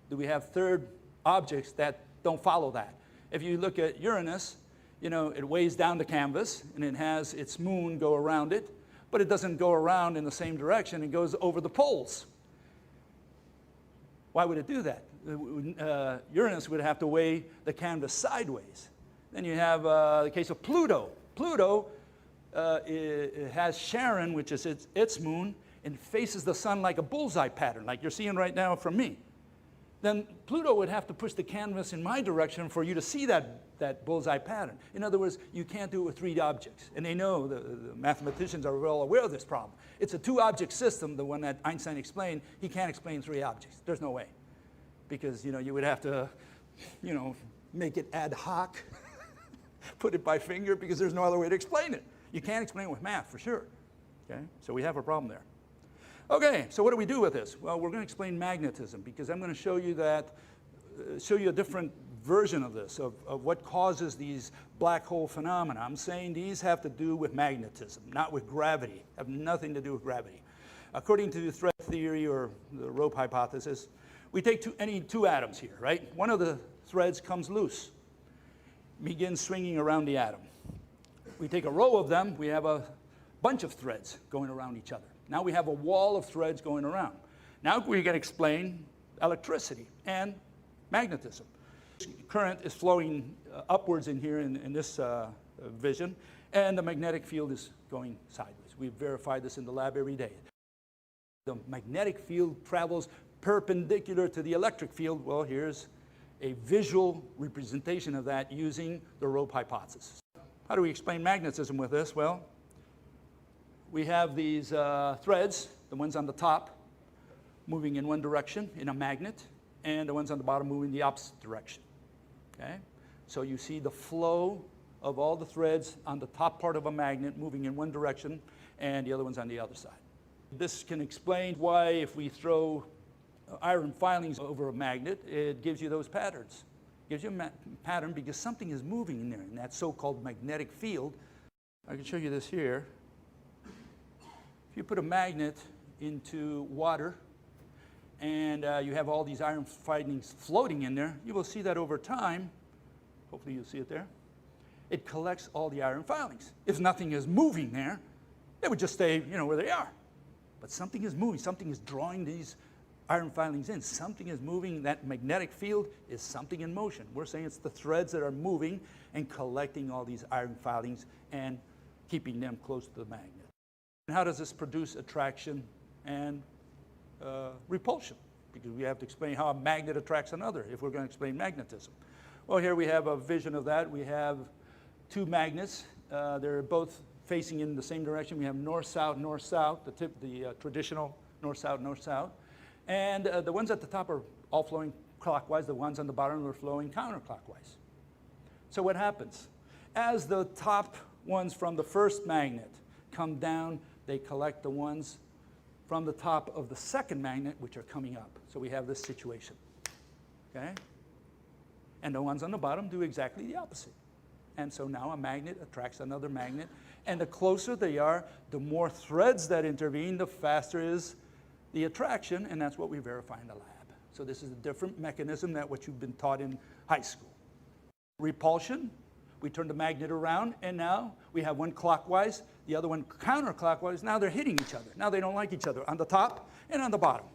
do we have third objects that don't follow that? If you look at Uranus, you know, it weighs down the canvas, and it has its moon go around it, but it doesn't go around in the same direction. It goes over the poles. Why would it do that? Uranus would have to weigh the canvas sideways. Then you have the case of Pluto. Pluto it has Charon, which is its moon, and faces the sun like a bullseye pattern, like you're seeing right now from me. Then Pluto would have to push the canvas in my direction for you to see that bullseye pattern. In other words, you can't do it with three objects. And they know, the mathematicians are well aware of this problem. It's a two-object system, the one that Einstein explained. He can't explain three objects. There's no way. Because, you know, you would have to, you know, make it ad hoc, put it by finger, because there's no other way to explain it. You can't explain it with math, for sure. Okay? So we have a problem there. Okay, so what do we do with this? Well, we're going to explain magnetism, because I'm going to show you a different version of this, of what causes these black hole phenomena. I'm saying these have to do with magnetism, not with gravity, have nothing to do with gravity. According to the thread theory, or the rope hypothesis, we take any two atoms here, right? One of the threads comes loose, begins swinging around the atom. We take a row of them, we have a bunch of threads going around each other. Now we have a wall of threads going around. Now we can explain electricity and magnetism. Current is flowing upwards in here in this vision, and the magnetic field is going sideways. We verify this in the lab every day. The magnetic field travels perpendicular to the electric field. Well, here's a visual representation of that using the rope hypothesis. How do we explain magnetism with this? Well, we have these threads, the ones on the top moving in one direction in a magnet, and the ones on the bottom moving the opposite direction. Okay? So you see the flow of all the threads on the top part of a magnet moving in one direction and the other one's on the other side. This can explain why if we throw iron filings over a magnet, it gives you those patterns. It gives you a pattern because something is moving in there, in that so-called magnetic field. I can show you this here. If you put a magnet into water and you have all these iron filings floating in there, you will see that over time, hopefully you'll see it there, it collects all the iron filings. If nothing is moving there, they would just stay, where they are. But something is moving, something is drawing these iron filings in. Something is moving. That magnetic field is something in motion. We're saying it's the threads that are moving and collecting all these iron filings and keeping them close to the magnet. And how does this produce attraction and repulsion? Because we have to explain how a magnet attracts another if we're going to explain magnetism. Well, here we have a vision of that. We have two magnets. They're both facing in the same direction. We have north-south, north-south, the traditional north-south, north-south. And the ones at the top are all flowing clockwise. The ones on the bottom are flowing counterclockwise. So what happens? As the top ones from the first magnet come down, they collect the ones from the top of the second magnet, which are coming up. So we have this situation. Okay? And the ones on the bottom do exactly the opposite. And so now a magnet attracts another magnet. And the closer they are, the more threads that intervene, the faster is the attraction, and that's what we verify in the lab. So this is a different mechanism than what you've been taught in high school. Repulsion, we turn the magnet around, and now we have one clockwise, the other one counterclockwise. Now they're hitting each other. Now they don't like each other on the top and on the bottom.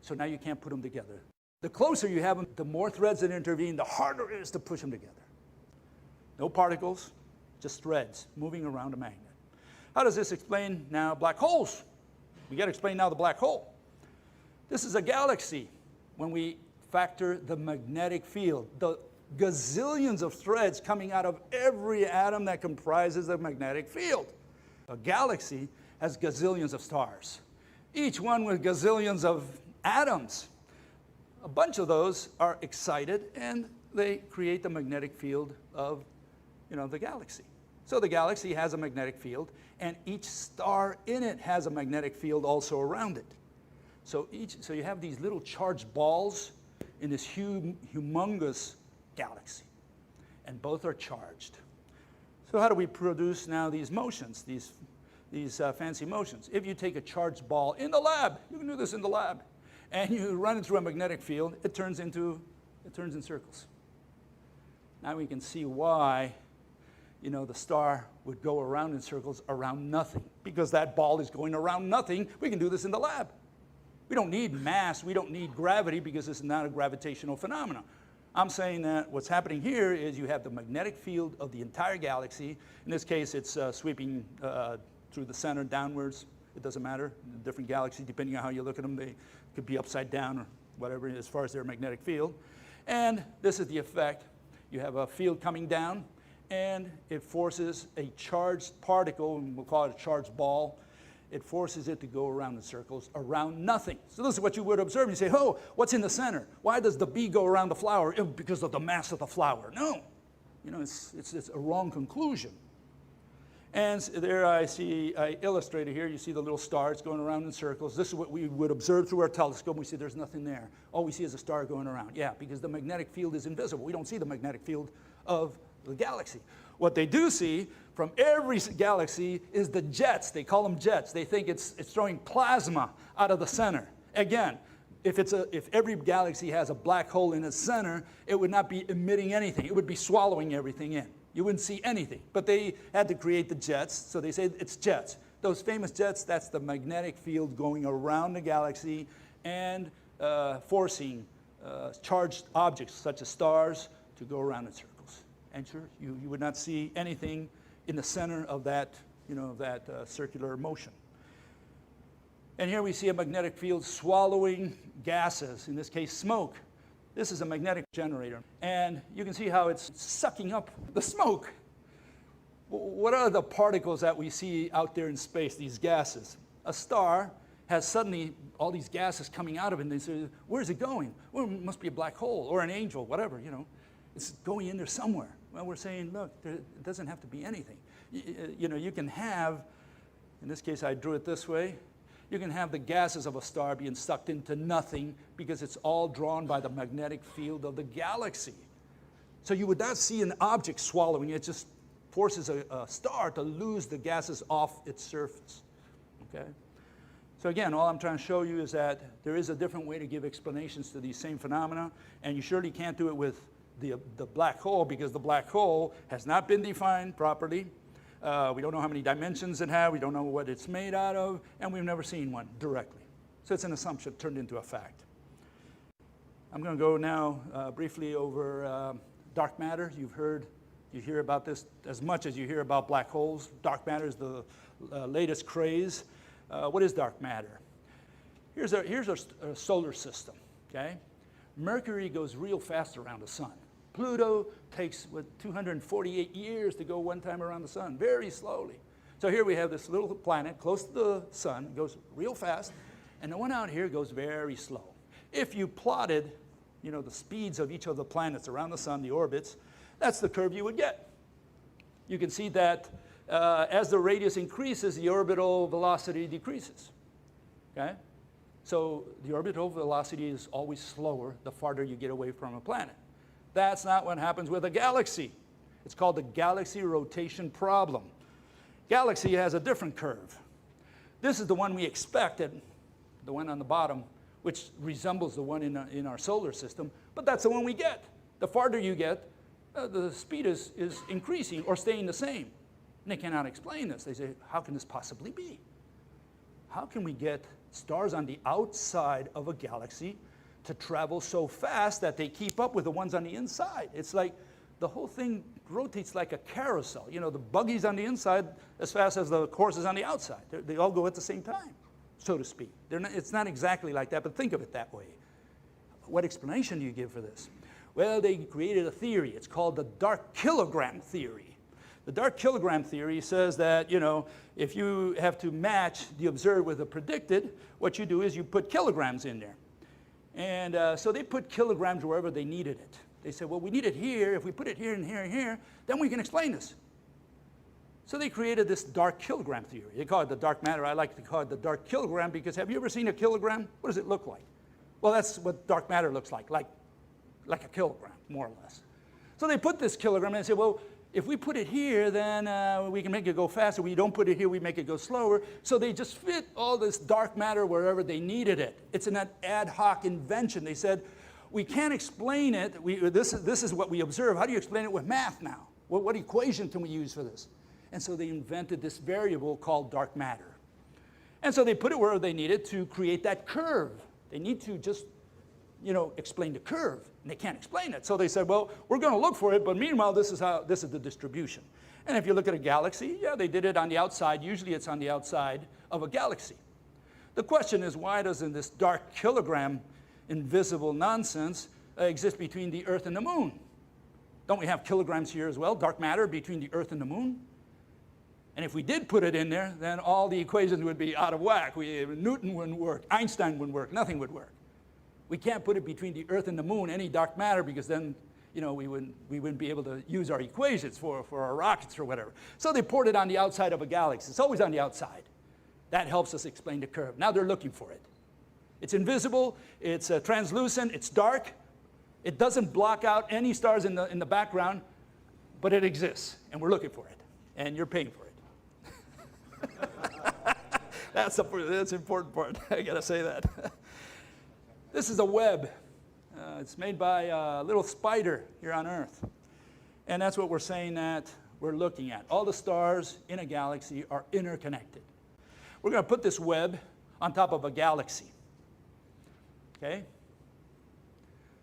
So now you can't put them together. The closer you have them, the more threads that intervene, the harder it is to push them together. No particles, just threads moving around a magnet. How does this explain now black holes? We got to explain now the black hole. This is a galaxy when we factor the magnetic field, the gazillions of threads coming out of every atom that comprises the magnetic field. A galaxy has gazillions of stars, each one with gazillions of atoms. A bunch of those are excited and they create the magnetic field of the galaxy. So the galaxy has a magnetic field, and each star in it has a magnetic field also around it. So you have these little charged balls in this humongous galaxy, and both are charged. So how do we produce now these motions, these fancy motions? If you take a charged ball in the lab, you can do this in the lab, and you run it through a magnetic field, it turns in circles. Now we can see why the star would go around in circles around nothing. Because that ball is going around nothing, we can do this in the lab. We don't need mass, we don't need gravity, because this is not a gravitational phenomenon. I'm saying that what's happening here is you have the magnetic field of the entire galaxy. In this case, it's sweeping through the center downwards. It doesn't matter. Different galaxies, depending on how you look at them, they could be upside down or whatever as far as their magnetic field. And this is the effect. You have a field coming down, and it forces a charged particle, and we'll call it a charged ball. It forces it to go around in circles around nothing. So this is what you would observe. You say, oh, what's in the center? Why does the bee go around the flower? Because of the mass of the flower. No. It's a wrong conclusion. And there I illustrated here, you see the little stars going around in circles. This is what we would observe through our telescope. We see there's nothing there. All we see is a star going around. Yeah, because the magnetic field is invisible. We don't see the magnetic field of the galaxy. What they do see from every galaxy is the jets. They call them jets. They think it's throwing plasma out of the center. Again, if every galaxy has a black hole in its center, it would not be emitting anything. It would be swallowing everything in. You wouldn't see anything. But they had to create the jets, so they say it's jets. Those famous jets, that's the magnetic field going around the galaxy and forcing charged objects, such as stars, to go around in circles. And sure, you would not see anything in the center of that, circular motion. And here we see a magnetic field swallowing gases, in this case smoke. This is a magnetic generator. And you can see how it's sucking up the smoke. What are the particles that we see out there in space, these gases? A star has suddenly all these gases coming out of it, and they say, where's it going? Well, it must be a black hole or an angel, whatever, It's going in there somewhere. Well, we're saying, look, it doesn't have to be anything. You know, you can have, in this case I drew it this way, you can have the gases of a star being sucked into nothing because it's all drawn by the magnetic field of the galaxy. So you would not see an object swallowing it, just forces a star to lose the gases off its surface, okay? So again, all I'm trying to show you is that there is a different way to give explanations to these same phenomena, and you surely can't do it with the black hole, because the black hole has not been defined properly. We don't know how many dimensions it has, we don't know what it's made out of, and we've never seen one directly. So it's an assumption turned into a fact. I'm going to go now briefly over dark matter. You hear about this as much as you hear about black holes. Dark matter is the latest craze. What is dark matter? Here's our solar system, okay? Mercury goes real fast around the sun. Pluto takes, 248 years to go one time around the sun, very slowly. So here we have this little planet close to the sun, goes real fast, and the one out here goes very slow. If you plotted, you know, the speeds of each of the planets around the sun, the orbits, that's the curve you would get. You can see that as the radius increases, the orbital velocity decreases, okay? So the orbital velocity is always slower the farther you get away from a planet. That's not what happens with a galaxy. It's called the galaxy rotation problem. Galaxy has a different curve. This is the one we expected, the one on the bottom, which resembles the one in our solar system, but that's the one we get. The farther you get, the speed is increasing or staying the same. And they cannot explain this. They say, how can this possibly be? How can we get stars on the outside of a galaxy to travel so fast that they keep up with the ones on the inside? It's like the whole thing rotates like a carousel. You know, the buggy's on the inside as fast as the horse is on the outside. They all go at the same time, so to speak. It's not exactly like that, but think of it that way. What explanation do you give for this? Well, they created a theory. It's called the dark kilogram theory. The dark kilogram theory says that, you know, if you have to match the observed with the predicted, what you do is you put kilograms in there. And so they put kilograms wherever they needed it. They said, well, we need it here. If we put it here and here and here, then we can explain this. So they created this dark kilogram theory. They call it the dark matter. I like to call it the dark kilogram because have you ever seen a kilogram? What does it look like? Well, that's what dark matter looks like a kilogram, more or less. So they put this kilogram and they said, well, if we put it here, then we can make it go faster. We don't put it here, we make it go slower. So they just fit all this dark matter wherever they needed it. It's an ad hoc invention. They said, we can't explain it. This is what we observe. How do you explain it with math now? What equation can we use for this? And so they invented this variable called dark matter. And so they put it wherever they needed to create that curve. They need to just, you know, explain the curve, and they can't explain it. So they said, well, we're going to look for it, but meanwhile, this is the distribution. And if you look at a galaxy, yeah, they did it on the outside. Usually it's on the outside of a galaxy. The question is, why doesn't this dark kilogram invisible nonsense exist between the Earth and the Moon? Don't we have kilograms here as well, dark matter between the Earth and the Moon? And if we did put it in there, then all the equations would be out of whack. Newton wouldn't work, Einstein wouldn't work, nothing would work. We can't put it between the Earth and the Moon, any dark matter, because then, you know, we wouldn't be able to use our equations for our rockets or whatever. So they poured it on the outside of a galaxy. It's always on the outside. That helps us explain the curve. Now they're looking for it. It's invisible, it's translucent, it's dark. It doesn't block out any stars in the background, but it exists, and we're looking for it, and you're paying for it. That's the important part. I gotta say that. This is a web. It's made by a little spider here on Earth. And that's what we're saying that we're looking at. All the stars in a galaxy are interconnected. We're going to put this web on top of a galaxy. Okay?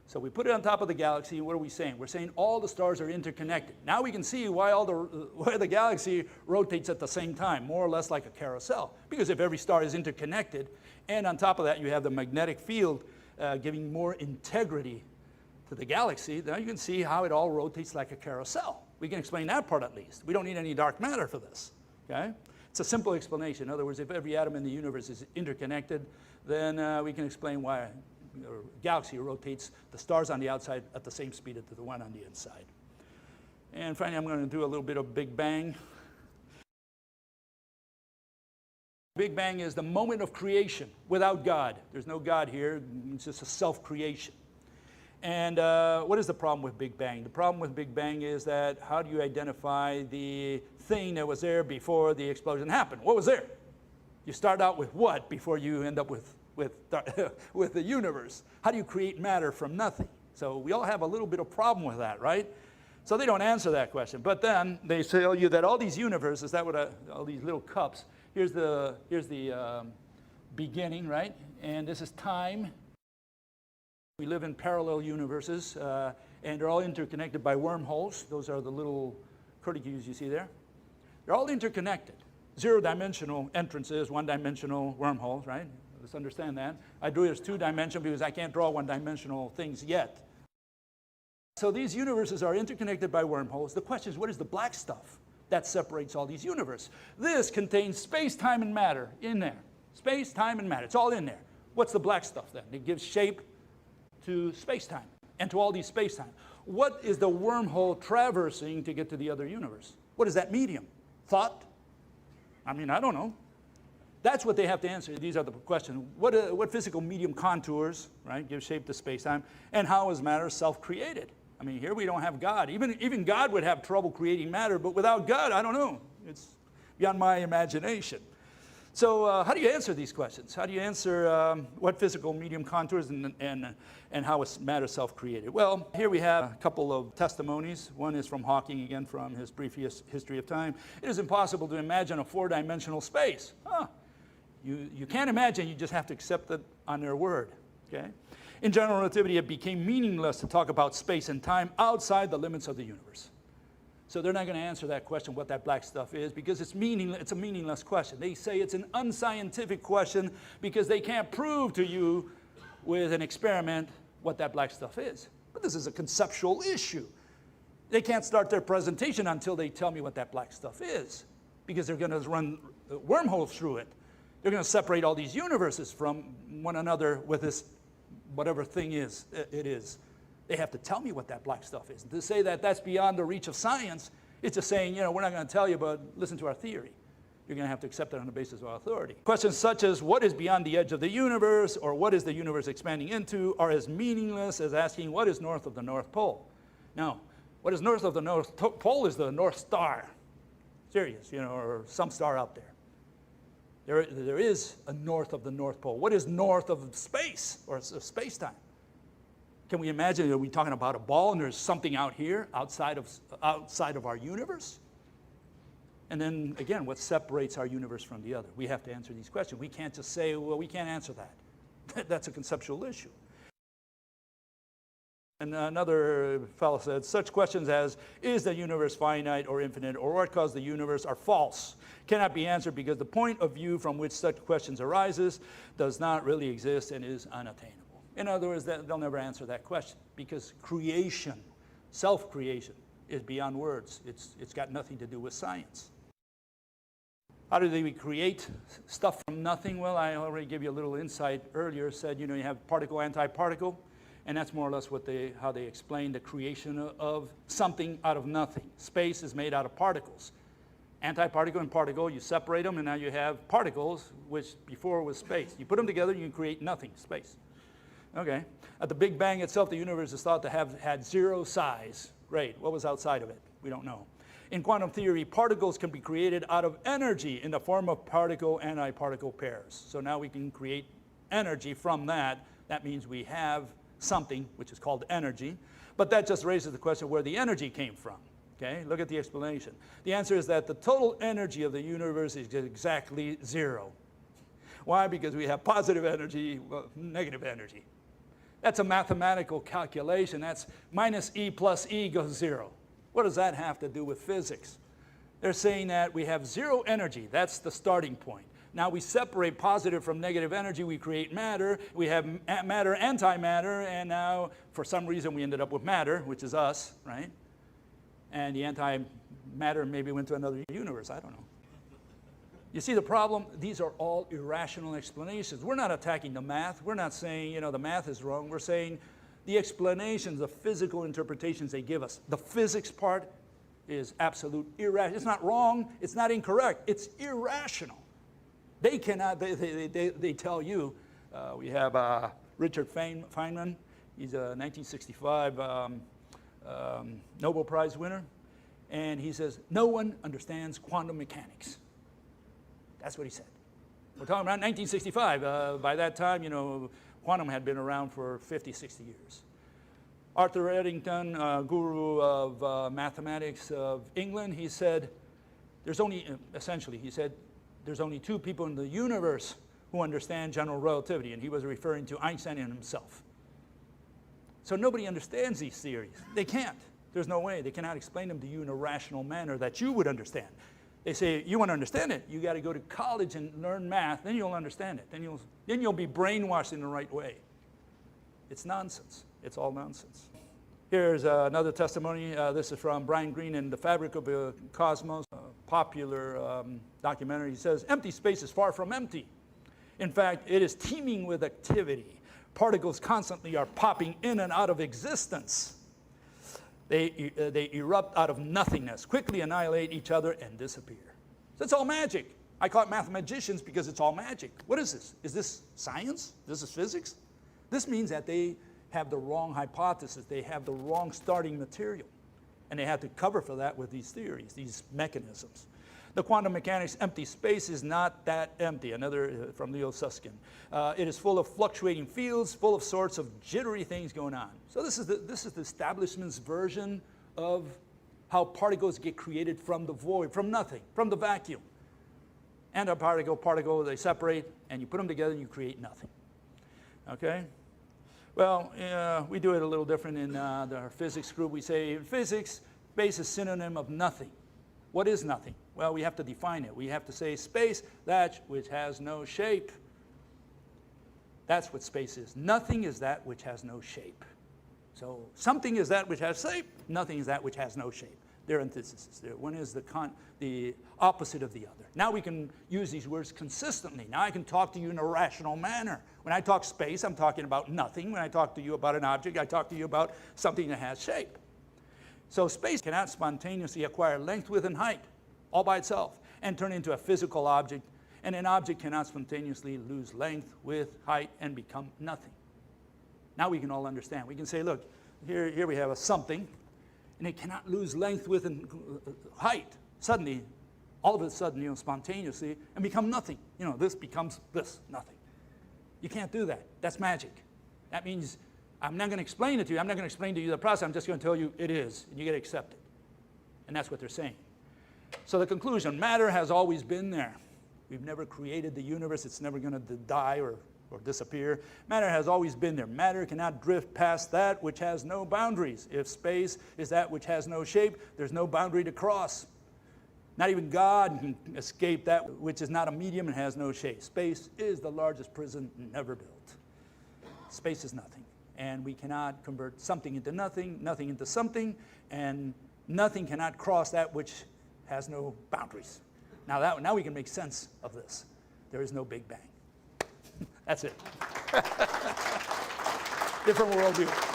So we put it on top of the galaxy, and what are we saying? We're saying all the stars are interconnected. Now we can see why the galaxy rotates at the same time, more or less like a carousel. Because if every star is interconnected, and on top of that you have the magnetic field giving more integrity to the galaxy, now you can see how it all rotates like a carousel. We can explain that part at least. We don't need any dark matter for this. Okay? It's a simple explanation. In other words, if every atom in the universe is interconnected, then we can explain why a galaxy rotates the stars on the outside at the same speed as the one on the inside. And finally, I'm going to do a little bit of Big Bang. Big Bang is the moment of creation without God. There's no God here. It's just a self-creation. And what is the problem with Big Bang? The problem with Big Bang is that how do you identify the thing that was there before the explosion happened? What was there? You start out with what before you end up with the universe? How do you create matter from nothing? So we all have a little bit of problem with that, right? So they don't answer that question. But then they tell you that all these universes, all these little cups, here's the beginning, right? And this is time. We live in parallel universes, and they're all interconnected by wormholes. Those are the little curlicues you see there. They're all interconnected. Zero-dimensional entrances, one-dimensional wormholes, right? Let's understand that. I drew it as two-dimensional because I can't draw one-dimensional things yet. So these universes are interconnected by wormholes. The question is, what is the black stuff that separates all these universes? This contains space, time, and matter in there. Space, time, and matter. It's all in there. What's the black stuff then? It gives shape to space-time and to all these space-time. What is the wormhole traversing to get to the other universe? What is that medium? Thought? I mean, I don't know. That's what they have to answer. These are the questions. What physical medium contours, right, give shape to space-time, and how is matter self-created? I mean, here we don't have God. Even God would have trouble creating matter, but without God, I don't know. It's beyond my imagination. So how do you answer these questions? How do you answer what physical medium contours and how is matter self-created? Well, here we have a couple of testimonies. One is from Hawking, again, from his brief history of time. It is impossible to imagine a four-dimensional space. You can't imagine, you just have to accept it on their word. Okay? In general relativity, it became meaningless to talk about space and time outside the limits of the universe. So they're not going to answer that question, what that black stuff is, because it's a meaningless question. They say it's an unscientific question because they can't prove to you with an experiment what that black stuff is. But this is a conceptual issue. They can't start their presentation until they tell me what that black stuff is, because they're going to run wormholes through it. They're going to separate all these universes from one another with this whatever thing it is. They have to tell me what that black stuff is. To say that that's beyond the reach of science, it's just saying, we're not going to tell you, but listen to our theory. You're going to have to accept it on the basis of our authority. Questions such as what is beyond the edge of the universe or what is the universe expanding into are as meaningless as asking what is north of the North Pole. Now, what is north of the North Pole is the North Star. Sirius, or some star out there. There is a north of the North Pole. What is north of space or space-time? Can we imagine, are we talking about a ball and there's something out here outside of our universe? And then again, what separates our universe from the other? We have to answer these questions. We can't just say, well, we can't answer that. That's a conceptual issue. And another fellow said, such questions as, is the universe finite or infinite, or what caused the universe, are false, cannot be answered because the point of view from which such questions arises does not really exist and is unattainable. In other words, they'll never answer that question because creation, self-creation, is beyond words. It's got nothing to do with science. How do we create stuff from nothing? Well, I already gave you a little insight earlier. Said, you have particle, antiparticle, and that's more or less how they explain the creation of something out of nothing. Space is made out of particles. Antiparticle and particle, you separate them, and now you have particles, which before was space. You put them together, you can create nothing, space. Okay. At the Big Bang itself, the universe is thought to have had zero size. Great. What was outside of it? We don't know. In quantum theory, particles can be created out of energy in the form of particle-antiparticle pairs. So now we can create energy from that. That means we have something, which is called energy. But that just raises the question where the energy came from. Okay, look at the explanation. The answer is that the total energy of the universe is exactly zero. Why? Because we have positive energy, negative energy. That's a mathematical calculation. That's minus E plus E goes zero. What does that have to do with physics? They're saying that we have zero energy. That's the starting point. Now we separate positive from negative energy. We create matter. We have matter, antimatter, and now for some reason we ended up with matter, which is us, right? And the antimatter maybe went to another universe. I don't know. You see the problem? These are all irrational explanations. We're not attacking the math. We're not saying, the math is wrong. We're saying the explanations, the physical interpretations they give us, the physics part is absolute irrational. It's not wrong, it's not incorrect, it's irrational. They cannot, they tell you, we have Richard Feynman, he's a 1965 Nobel Prize winner, and he says, no one understands quantum mechanics. That's what he said. We're talking about 1965. By that time, quantum had been around for 50, 60 years. Arthur Eddington, guru of mathematics of England, he said, there's only two people in the universe who understand general relativity, and he was referring to Einstein and himself. So nobody understands these theories. They can't. There's no way. They cannot explain them to you in a rational manner that you would understand. They say, you want to understand it, you got to go to college and learn math, then you'll understand it. Then you'll be brainwashed in the right way. It's nonsense. It's all nonsense. Here's another testimony. This is from Brian Greene in The Fabric of the Cosmos, a popular documentary. He says, empty space is far from empty. In fact, it is teeming with activity. Particles constantly are popping in and out of existence. They erupt out of nothingness, quickly annihilate each other, and disappear. So it's all magic. I call it mathemagicians because it's all magic. What is this? Is this science? This is physics? This means that they have the wrong hypothesis. They have the wrong starting material. And they have to cover for that with these theories, these mechanisms. The quantum mechanics empty space is not that empty. Another from Leo Susskind. It is full of fluctuating fields, full of sorts of jittery things going on. So this is the establishment's version of how particles get created from the void, from nothing, from the vacuum. Antiparticle, they separate, and you put them together and you create nothing. Okay? Well, we do it a little different in our physics group. We say in physics, space is synonym of nothing. What is nothing? Well, we have to define it. We have to say space, that which has no shape. That's what space is. Nothing is that which has no shape. So something is that which has shape, nothing is that which has no shape. They're antitheses. One is the opposite of the other. Now we can use these words consistently. Now I can talk to you in a rational manner. When I talk space, I'm talking about nothing. When I talk to you about an object, I talk to you about something that has shape. So space cannot spontaneously acquire length, width, and height all by itself and turn into a physical object, and an object cannot spontaneously lose length, width, height, and become nothing. Now we can all understand. We can say, look, here we have a something, and it cannot lose length, width, and height suddenly, all of a sudden, spontaneously, and become nothing. This becomes this, nothing. You can't do that. That's magic. That means I'm not going to explain it to you. I'm not going to explain to you the process. I'm just going to tell you it is, and you got to accept it. And that's what they're saying. So the conclusion, matter has always been there. We've never created the universe. It's never going to die or disappear. Matter has always been there. Matter cannot drift past that which has no boundaries. If space is that which has no shape, there's no boundary to cross. Not even God can escape that which is not a medium and has no shape. Space is the largest prison never built. Space is nothing. And we cannot convert something into nothing, nothing into something, and nothing cannot cross that which has no boundaries. Now we can make sense of this. There is no Big Bang. That's it. Different worldview.